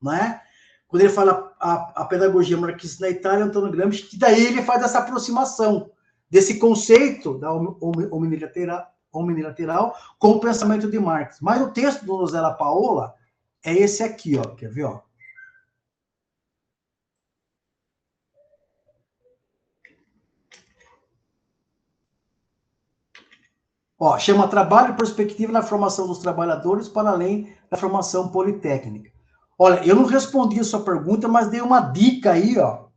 né? Quando ele fala a pedagogia marxista na Itália, Antônio Gramsci, que daí ele faz essa aproximação desse conceito da omnilateral com o pensamento de Marx. Mas o texto do Nozella Paola é esse aqui, ó, quer ver, ó? Ó, chama Trabalho e Perspectiva na Formação dos Trabalhadores para além da formação politécnica. Olha, eu não respondi a sua pergunta, mas dei uma dica aí, ó.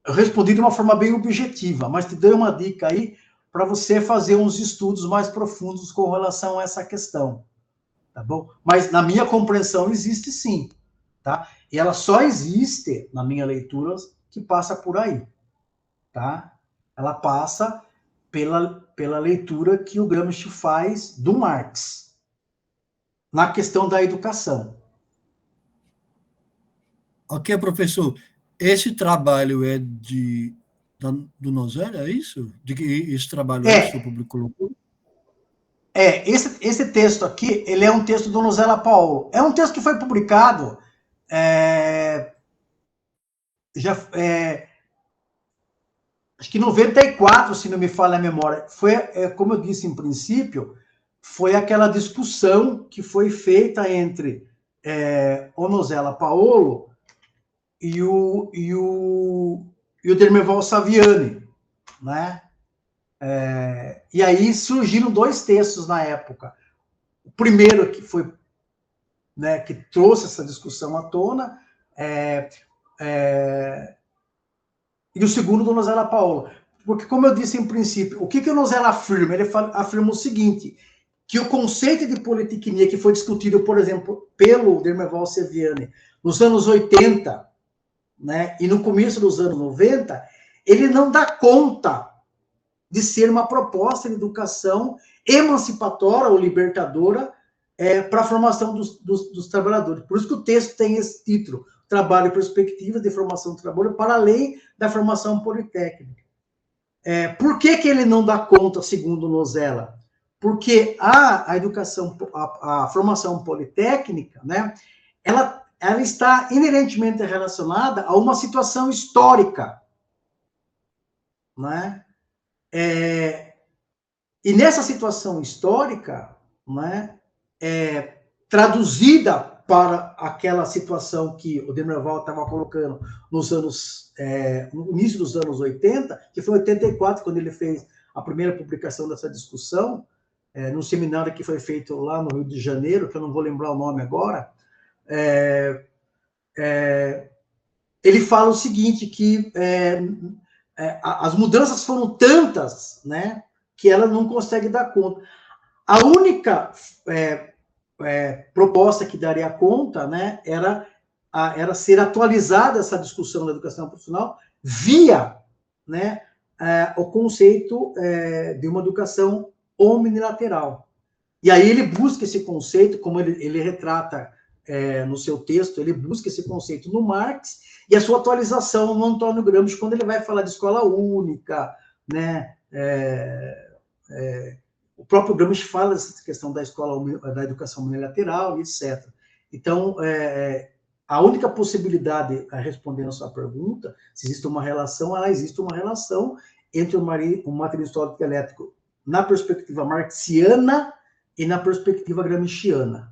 Eu respondi de uma forma bem objetiva, mas te dei uma dica aí para você fazer uns estudos mais profundos com relação a essa questão, tá bom? Mas na minha compreensão existe sim, tá? E ela só existe, na minha leitura, que passa por aí, tá? Ela passa pela leitura que o Gramsci faz do Marx na questão da educação. Ok, professor. Esse trabalho é do Nozella, é isso? Esse trabalho é que o senhor publicou? Esse texto aqui, ele é um texto do Nozella Paolo. É um texto que foi publicado acho que em 94, se não me falha a memória. Foi, como eu disse em princípio, foi aquela discussão que foi feita entre o Nozella Paolo e o Dermeval Saviani, né? E aí surgiram dois textos na época. O primeiro que foi, né, que trouxe essa discussão à tona, e o segundo do Nozella Paolo. Porque, como eu disse em princípio, o que o Nozella afirma? Ele afirma o seguinte, que o conceito de politecnia que foi discutido, por exemplo, pelo Dermeval Saviani nos anos 80, né, e no começo dos anos 90, ele não dá conta de ser uma proposta de educação emancipatória ou libertadora para a formação dos trabalhadores. Por isso que o texto tem esse título, Trabalho e Perspectivas de Formação do Trabalho para além da formação politécnica. Por que ele não dá conta, segundo Nozella? Porque a educação, a formação politécnica, né, ela está inerentemente relacionada a uma situação histórica, né? E nessa situação histórica, né, traduzida para aquela situação que o Dermeval estava colocando no início dos anos 80, que foi em 84, quando ele fez a primeira publicação dessa discussão, num seminário que foi feito lá no Rio de Janeiro, que eu não vou lembrar o nome agora, ele fala o seguinte, que as mudanças foram tantas, né, que ela não consegue dar conta. A única proposta que daria conta, né, era ser atualizada essa discussão da educação profissional via, né, o conceito de uma educação omnilateral. E aí ele busca esse conceito, como ele retrata no seu texto, ele busca esse conceito no Marx e a sua atualização no Antônio Gramsci, quando ele vai falar de escola única, né, o próprio Gramsci fala dessa questão da escola, da educação unilateral, etc. Então, a única possibilidade, respondendo a sua pergunta, se existe uma relação, existe uma relação entre o material histórico dialético na perspectiva marxiana e na perspectiva gramsciana.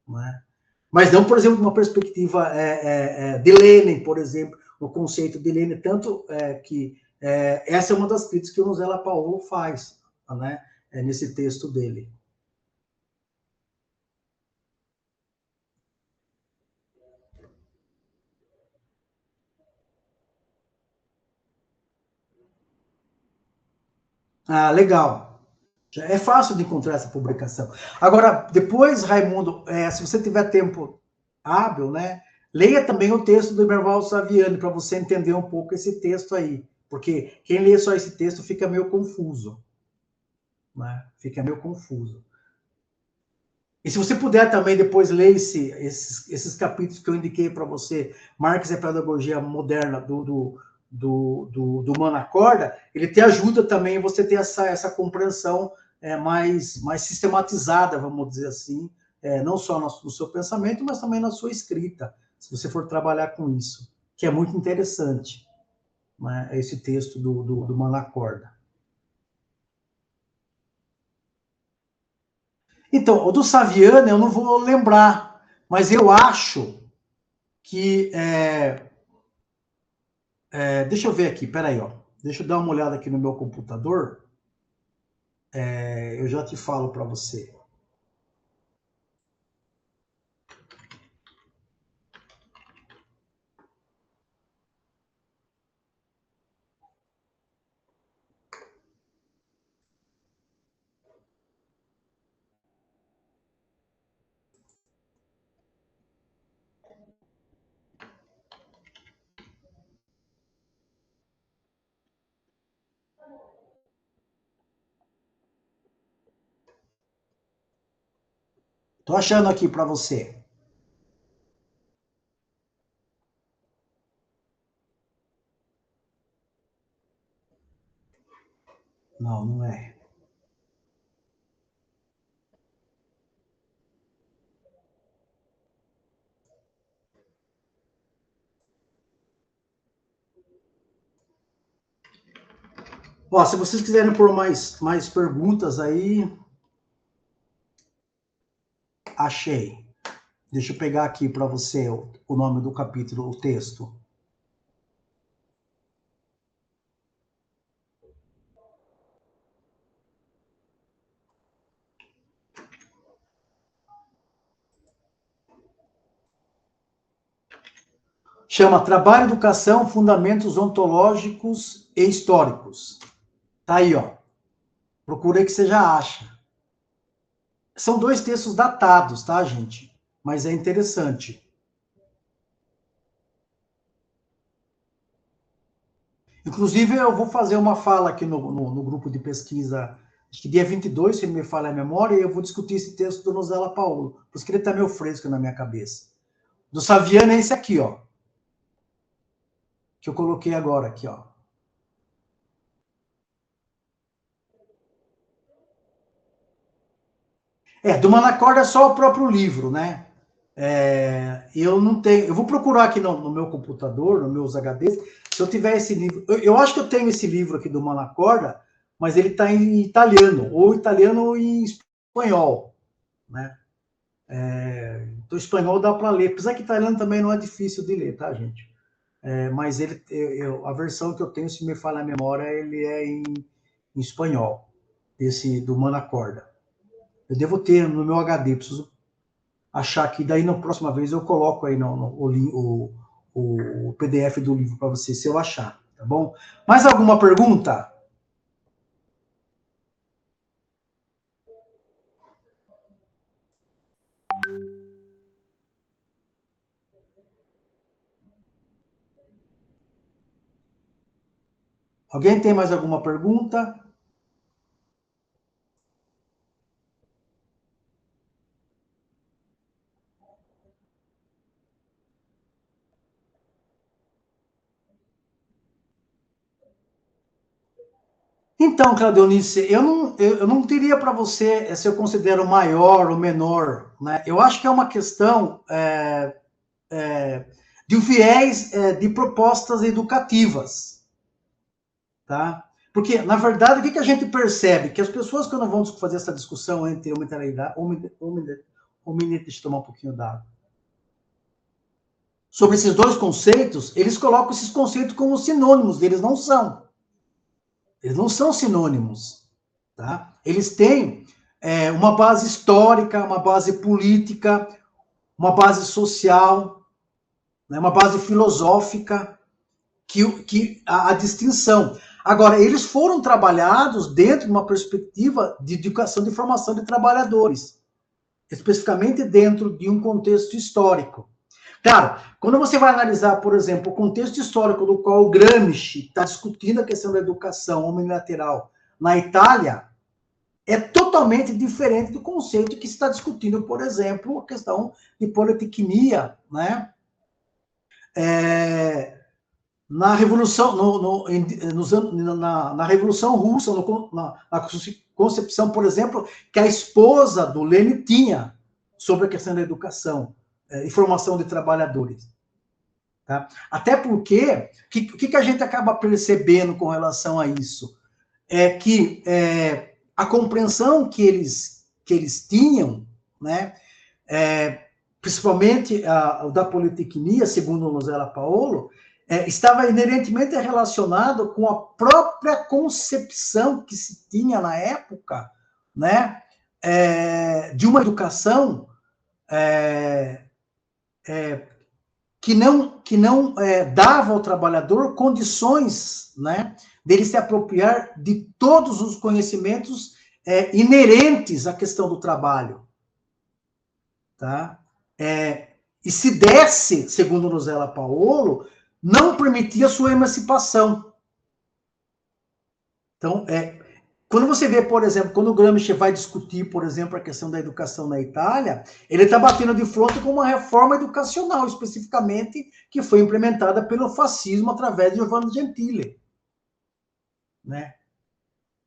Não é? Mas não, por exemplo, uma perspectiva de Lenin, por exemplo, o conceito de Lenin, tanto que essa é uma das críticas que o Nozella Paolo faz, né? Nesse texto dele. Ah, legal. É fácil de encontrar essa publicação. Agora, depois, Raimundo, se você tiver tempo hábil, né, leia também o texto do Dermeval Saviani, para você entender um pouco esse texto aí. Porque quem lê só esse texto fica meio confuso. Né? Fica meio confuso. E se você puder também depois ler esses capítulos que eu indiquei para você, Marx e a Pedagogia Moderna do Manacorda, ele te ajuda também a você ter essa compreensão mais sistematizada, vamos dizer assim, não só no seu pensamento, mas também na sua escrita, se você for trabalhar com isso, que é muito interessante, né, esse texto do Manacorda. Então, o do Saviano eu não vou lembrar, mas eu acho que... deixa eu ver aqui, peraí, ó. Deixa eu dar uma olhada aqui no meu computador. Eu já te falo para você. Tô achando aqui para você. Não, não é. Ó, se vocês quiserem pôr mais perguntas aí, achei. Deixa eu pegar aqui para você o nome do capítulo, o texto. Chama Trabalho e Educação, Fundamentos Ontológicos e Históricos. Tá aí, ó. Procura aí que você já acha. São 2 textos datados, tá, gente? Mas é interessante. Inclusive, eu vou fazer uma fala aqui no grupo de pesquisa, acho que dia 22, se não me falha a memória, e eu vou discutir esse texto do Nozella Paulo, por isso que ele está meio fresco na minha cabeça. Do Saviano é esse aqui, ó. Que eu coloquei agora aqui, ó. Do Manacorda é só o próprio livro, né? Eu não tenho... Eu vou procurar aqui no meu computador, nos meus HDs, se eu tiver esse livro... Eu acho que eu tenho esse livro aqui do Manacorda, mas ele está em italiano, ou em espanhol, né? Do espanhol dá para ler, apesar que italiano também não é difícil de ler, tá, gente? Mas a versão que eu tenho, se me falha a memória, ele é em espanhol, esse do Manacorda. Eu devo ter no meu HD, preciso achar aqui, daí na próxima vez eu coloco aí o PDF do livro para você, se eu achar, tá bom? Mais alguma pergunta? Alguém tem mais alguma pergunta? Então, Claudionice, eu não diria para você se eu considero maior ou menor, né? Eu acho que é uma questão de um viés de propostas educativas, tá? Porque, na verdade, o que a gente percebe? Que as pessoas, quando vão fazer essa discussão entre humanidade... deixa eu tomar um pouquinho d'água. Sobre esses 2 conceitos, eles colocam esses conceitos como sinônimos, eles não são. Eles não são sinônimos, tá? Eles têm uma base histórica, uma base política, uma base social, né, uma base filosófica, que a distinção. Agora, eles foram trabalhados dentro de uma perspectiva de educação e formação de trabalhadores, especificamente dentro de um contexto histórico. Claro, quando você vai analisar, por exemplo, o contexto histórico do qual o Gramsci está discutindo a questão da educação unilateral na Itália, é totalmente diferente do conceito que se está discutindo, por exemplo, a questão de politecnia, né? Na Revolução, na Revolução Russa, na concepção, por exemplo, que a esposa do Lenin tinha sobre a questão da educação e formação de trabalhadores. Tá? Até porque, o que a gente acaba percebendo com relação a isso? É que a compreensão que eles tinham, né, principalmente o da politecnia, segundo o Nozella Paolo, estava inerentemente relacionado com a própria concepção que se tinha na época, né, de uma educação que não dava ao trabalhador condições, né, dele se apropriar de todos os conhecimentos inerentes à questão do trabalho. Tá? E se desse, segundo Nozella Paolo, não permitia sua emancipação. Então, quando você vê, por exemplo, quando o Gramsci vai discutir, por exemplo, a questão da educação na Itália, ele está batendo de frente com uma reforma educacional, especificamente, que foi implementada pelo fascismo através de Giovanni Gentile. Né?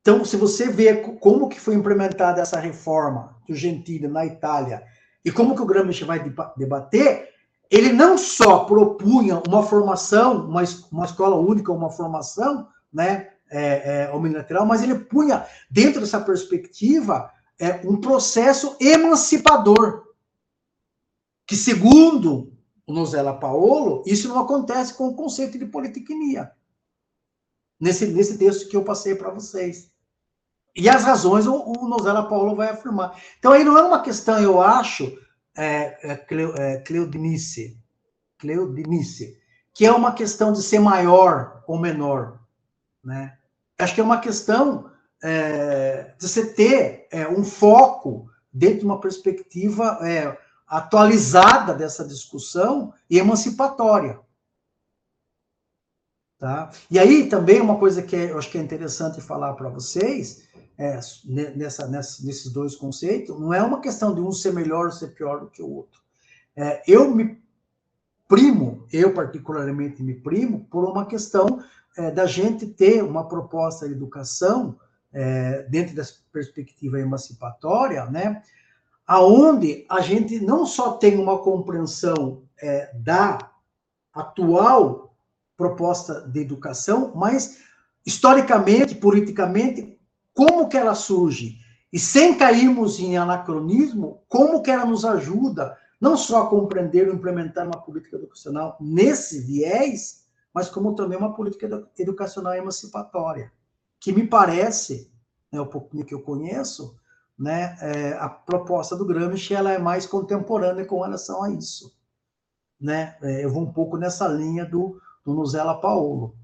Então, se você vê como que foi implementada essa reforma do Gentile na Itália e como que o Gramsci vai debater, ele não só propunha uma formação, uma escola única, uma formação, né, unilateral, mas ele punha dentro dessa perspectiva um processo emancipador, que segundo o Nozella Paolo, isso não acontece com o conceito de politecnia, nesse texto que eu passei para vocês. E as razões o Nozella Paolo vai afirmar. Então aí não é uma questão, eu acho, Cleudinice, que é uma questão de ser maior ou menor, né? Acho que é uma questão de você ter um foco dentro de uma perspectiva atualizada dessa discussão e emancipatória. Tá? E aí também uma coisa que eu acho que é interessante falar para vocês, nesses dois conceitos, não é uma questão de um ser melhor ou ser pior do que o outro. Eu particularmente me primo por uma questão da gente ter uma proposta de educação dentro dessa perspectiva emancipatória, né, aonde a gente não só tem uma compreensão da atual proposta de educação, mas historicamente, politicamente, como que ela surge, e sem cairmos em anacronismo, como que ela nos ajuda não só a compreender ou implementar uma política educacional nesse viés, mas como também uma política educacional emancipatória, que me parece, né, o pouquinho que eu conheço, né, a proposta do Gramsci ela é mais contemporânea com relação a isso. Né? Eu vou um pouco nessa linha do Nozella Paolo.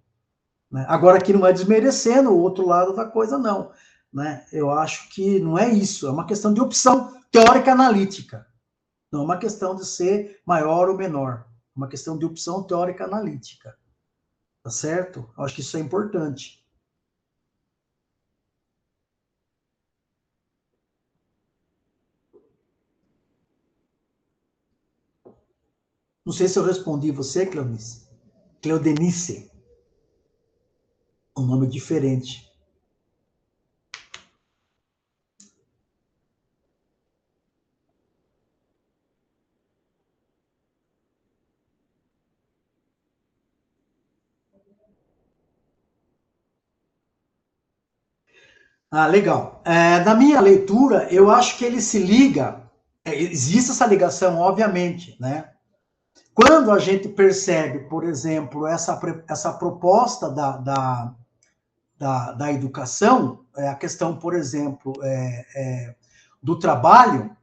Né? Agora, aqui não é desmerecendo o outro lado da coisa, não. Né? Eu acho que não é isso, é uma questão de opção teórica analítica. Não é uma questão de ser maior ou menor. É uma questão de opção teórica analítica. Tá certo? Eu acho que isso é importante. Não sei se eu respondi você, Cleonice. Cleudenice. Um nome diferente. Ah, legal. Na minha leitura, eu acho que ele se liga, existe essa ligação, obviamente, né? Quando a gente percebe, por exemplo, essa proposta da educação, a questão, por exemplo, do trabalho,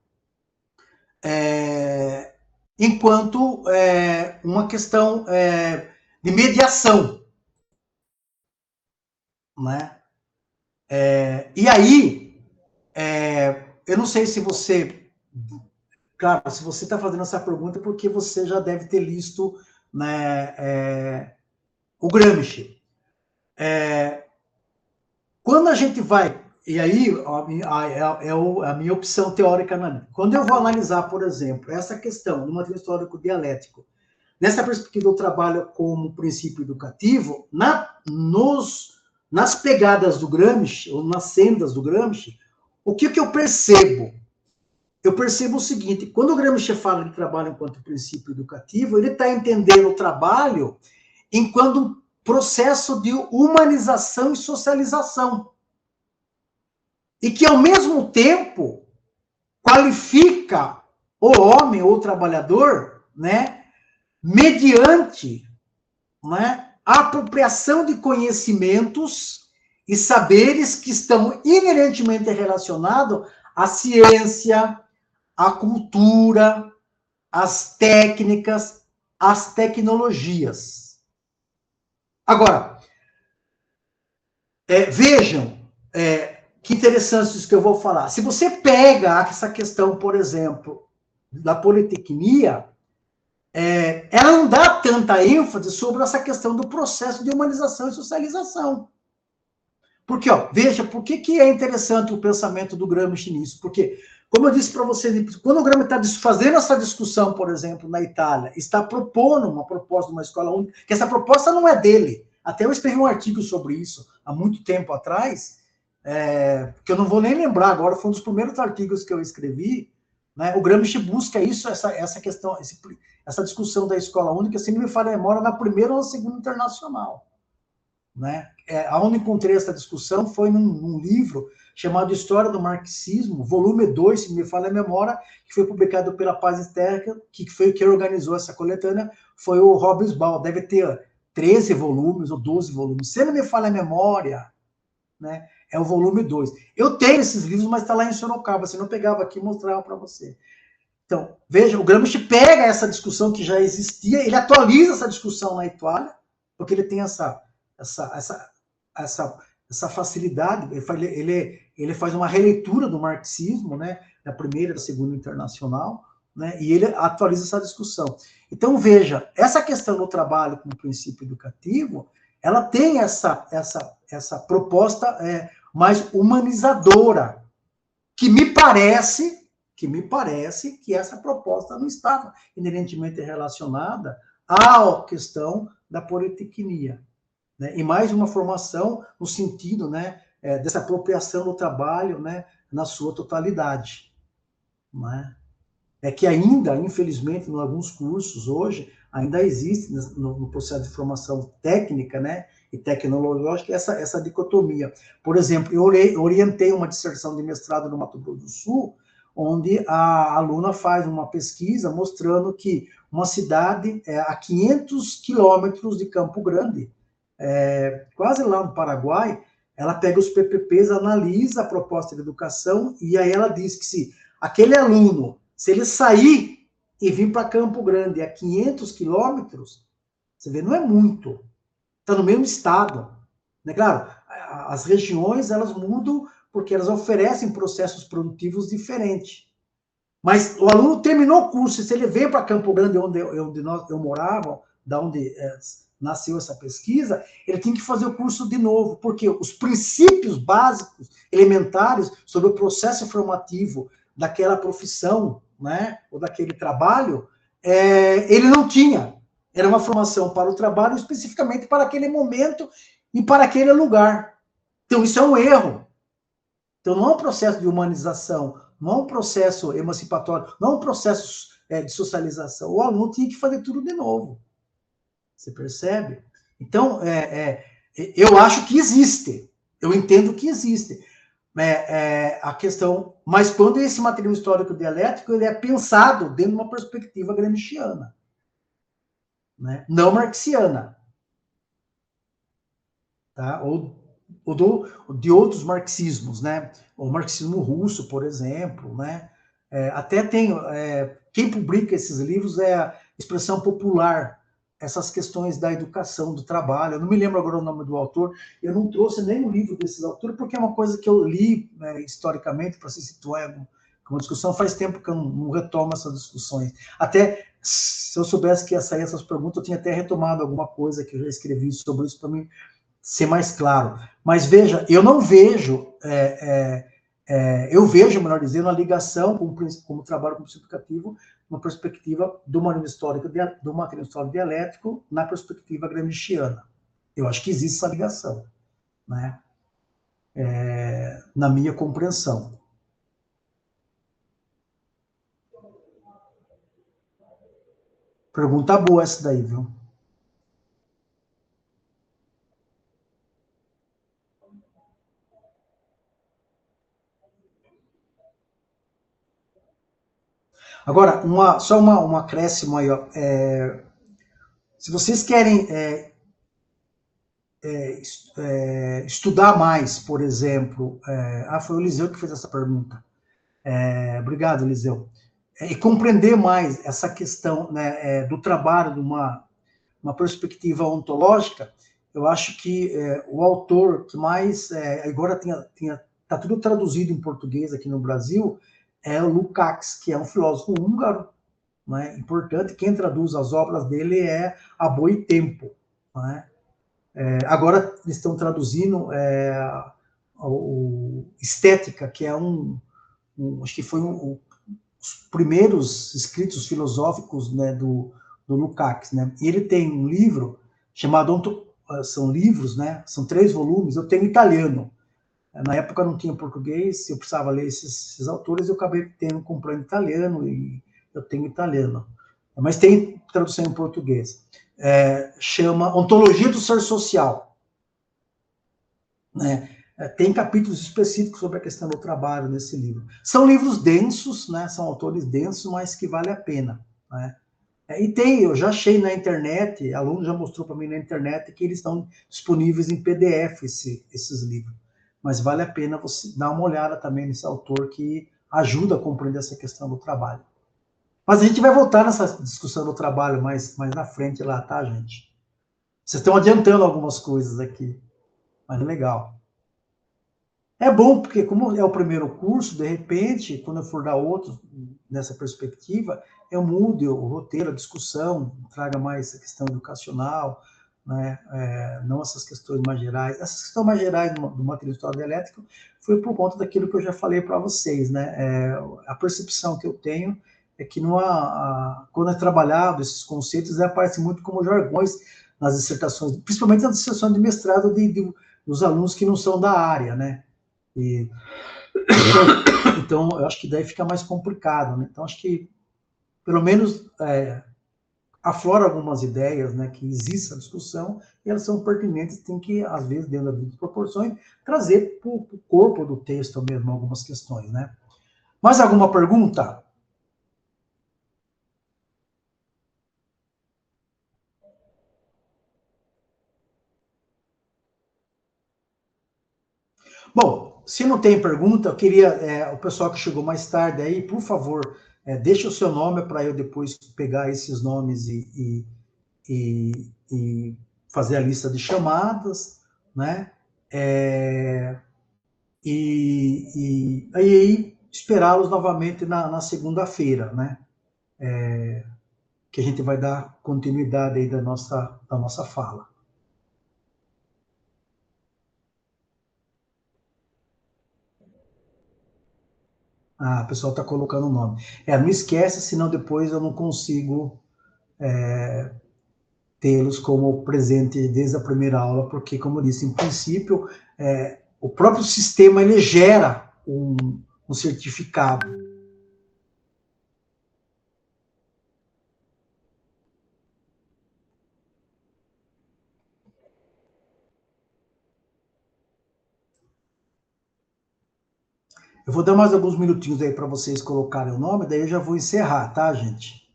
enquanto uma questão de mediação, né? E aí, eu não sei se você... Claro, se você está fazendo essa pergunta é porque você já deve ter lido, né, o Gramsci. Quando a gente vai E aí, a minha opção teórica analítica. Quando eu vou analisar, por exemplo, essa questão do materialismo histórico dialético, nessa perspectiva eu trabalho como princípio educativo, nas pegadas do Gramsci, ou nas sendas do Gramsci, o que eu percebo? Eu percebo o seguinte, quando o Gramsci fala de trabalho enquanto princípio educativo, ele está entendendo o trabalho enquanto processo de humanização e socialização. E que, ao mesmo tempo, qualifica o homem ou o trabalhador, né, mediante, né, a apropriação de conhecimentos e saberes que estão inerentemente relacionados à ciência, à cultura, às técnicas, às tecnologias. Agora, vejam, que interessante isso que eu vou falar. Se você pega essa questão, por exemplo, da politecnia, ela não dá tanta ênfase sobre essa questão do processo de humanização e socialização. Porque, veja, por que é interessante o pensamento do Gramsci nisso? Porque, como eu disse para vocês, quando o Gramsci está fazendo essa discussão, por exemplo, na Itália, está propondo uma proposta de uma escola única, que essa proposta não é dele. Até eu escrevi um artigo sobre isso há muito tempo atrás, que eu não vou nem lembrar agora, foi um dos primeiros artigos que eu escrevi, né? O Gramsci busca isso, essa questão, essa discussão da escola única, se não me falha a memória, na primeira ou na segunda internacional. Né? Aonde encontrei essa discussão foi num livro chamado História do Marxismo, volume 2, se me falha a memória, que foi publicado pela Paz e Terra, que foi quem organizou essa coletânea, foi o Hobsbawm, deve ter 13 volumes ou 12 volumes, se não me falha a memória, né? É o volume 2. Eu tenho esses livros, mas está lá em Sorocaba, se não pegava aqui e mostrava para você. Então, veja, o Gramsci pega essa discussão que já existia, ele atualiza essa discussão na Itália, porque ele tem essa facilidade, ele faz uma releitura do marxismo, né, da primeira e da segunda internacional, né, e ele atualiza essa discussão. Então, veja, essa questão do trabalho como princípio educativo, ela tem essa proposta mais humanizadora, que me parece que essa proposta não estava inerentemente relacionada à questão da politecnia. Né, e mais uma formação no sentido, né, dessa apropriação do trabalho, né, na sua totalidade. Né? É que ainda, infelizmente, em alguns cursos hoje, ainda existe no processo de formação técnica, né, e tecnológica essa dicotomia. Por exemplo, eu orientei uma dissertação de mestrado no Mato Grosso do Sul, onde a aluna faz uma pesquisa mostrando que uma cidade a 500 quilômetros de Campo Grande, quase lá no Paraguai, ela pega os PPPs, analisa a proposta de educação, e aí ela diz que se aquele aluno, se ele sair e vir para Campo Grande a 500 quilômetros, você vê, não é muito, está no mesmo estado. Né? Claro, as regiões, elas mudam porque elas oferecem processos produtivos diferentes. Mas o aluno terminou o curso, e se ele veio para Campo Grande, onde eu morava, da onde nasceu essa pesquisa, ele tem que fazer o curso de novo, porque os princípios básicos, elementares, sobre o processo formativo daquela profissão, né, ou daquele trabalho, ele não tinha. Era uma formação para o trabalho, especificamente para aquele momento e para aquele lugar. Então, isso é um erro. Então, não é um processo de humanização, não é um processo emancipatório, não é um processo de socialização. O aluno tinha que fazer tudo de novo. Você percebe? Então, eu acho que existe. Eu entendo que existe. A questão, mas quando esse materialismo histórico dialético, ele é pensado dentro de uma perspectiva gramsciana, né? Não marxiana. Tá? Ou de outros marxismos, né? O marxismo russo, por exemplo, né? Até tem quem publica esses livros é a Expressão Popular, essas questões da educação, do trabalho. Eu não me lembro agora o nome do autor, eu não trouxe nem o livro desses autores, porque é uma coisa que eu li, né, historicamente, para se situar em uma discussão. Faz tempo que eu não retomo essas discussões. Até se eu soubesse que ia sair essas perguntas, eu tinha até retomado alguma coisa que eu já escrevi sobre isso para mim ser mais claro. Mas veja, eu não vejo, eu vejo, melhor dizendo, a ligação como trabalho como princípio educativo, uma perspectiva do material histórico dialético na perspectiva gramsciana. Eu acho que existe essa ligação, né? Na minha compreensão. Pergunta boa essa daí, viu? Agora, só um acréscimo aí, ó. Se vocês querem estudar mais, por exemplo, foi o Eliseu que fez essa pergunta. Obrigado, Eliseu. E compreender mais essa questão, né, do trabalho de uma perspectiva ontológica, eu acho que o autor que mais, agora está tudo traduzido em português aqui no Brasil, é o Lukács, que é um filósofo húngaro, né, importante. Quem traduz as obras dele é a Boitempo, né? Agora eles estão traduzindo o Estética, que é acho que foi os primeiros escritos filosóficos, né, do Lukács, né? E ele tem um livro chamado, são livros, né? São 3 volumes. Eu tenho italiano. Na época não tinha português, eu precisava ler esses autores, eu acabei comprando italiano, e eu tenho italiano. Mas tem tradução em português. Chama Ontologia do Ser Social, né? Tem capítulos específicos sobre a questão do trabalho nesse livro. São livros densos, né? São autores densos, mas que vale a pena, né? E eu já achei na internet, aluno já mostrou para mim na internet que eles estão disponíveis em PDF, esses livros. Mas vale a pena você dar uma olhada também nesse autor, que ajuda a compreender essa questão do trabalho. Mas a gente vai voltar nessa discussão do trabalho mais na frente lá, tá, gente? Vocês estão adiantando algumas coisas aqui, mas é legal. É bom, porque como é o primeiro curso, de repente, quando eu for dar outro nessa perspectiva, eu mudo o roteiro, a discussão, traga mais a questão educacional, né? Não essas questões mais gerais. Essas questões mais gerais do material histórico dialético foi por conta daquilo que eu já falei para vocês, né? A percepção que eu tenho é que quando é trabalhado esses conceitos, aparecem muito como jargões nas dissertações, principalmente nas dissertações de mestrado dos alunos que não são da área, né? Então, eu acho que daí fica mais complicado, né? Então, acho que, pelo menos, aflora algumas ideias, né, que existe a discussão, e elas são pertinentes, tem que, às vezes, dentro das proporções, trazer para o corpo do texto mesmo algumas questões, né? Mais alguma pergunta? Bom, se não tem pergunta, eu queria, o pessoal que chegou mais tarde aí, por favor, deixa o seu nome para eu depois pegar esses nomes e fazer a lista de chamadas, né? E aí esperá-los novamente na segunda-feira, né? Que a gente vai dar continuidade aí da nossa fala. Ah, o pessoal está colocando o nome. Não esquece, senão depois eu não consigo tê-los como presente desde a primeira aula, porque, como eu disse, em princípio, o próprio sistema ele gera um certificado. Eu vou dar mais alguns minutinhos aí para vocês colocarem o nome, daí eu já vou encerrar, tá, gente?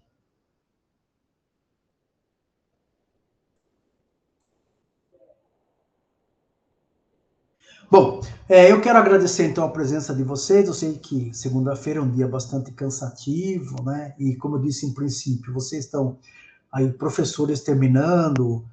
Bom, eu quero agradecer então a presença de vocês. Eu sei que segunda-feira é um dia bastante cansativo, né? E como eu disse em princípio, vocês estão aí, professores terminando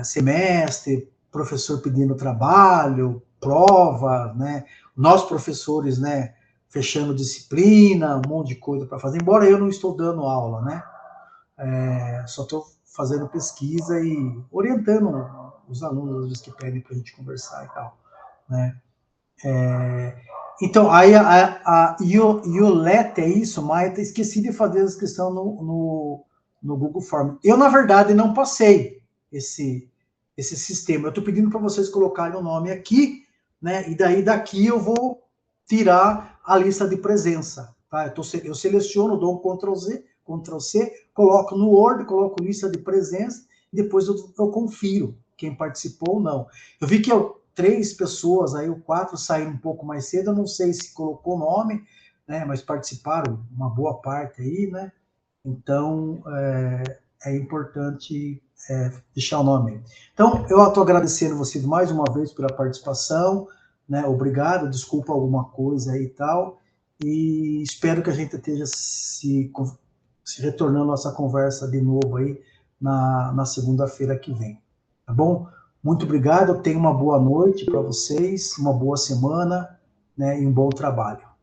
semestre, professor pedindo trabalho, prova, né? Nós professores, né? Fechando disciplina, um monte de coisa para fazer. Embora eu não estou dando aula, né? Só estou fazendo pesquisa e orientando os alunos, às vezes, que pedem para a gente conversar e tal, né? Então, aí e o LET é isso, Maia, esqueci de fazer a inscrição no Google Form. Eu, na verdade, não passei esse sistema. Eu estou pedindo para vocês colocarem o nome aqui, né? E daí daqui eu vou tirar a lista de presença, tá? Eu seleciono, dou um Ctrl C, coloco no Word, coloco lista de presença, e depois eu confiro quem participou ou não. Eu vi que 3 pessoas, aí o 4 saíram um pouco mais cedo, eu não sei se colocou o nome, né? Mas participaram uma boa parte aí, né? Então, é importante deixar o nome. Então, eu estou agradecendo vocês mais uma vez pela participação, né? Obrigado, desculpa alguma coisa aí e tal, e espero que a gente esteja se retornando nossa conversa de novo aí na segunda-feira que vem, tá bom? Muito obrigado, tenha uma boa noite para vocês, uma boa semana, né? E um bom trabalho.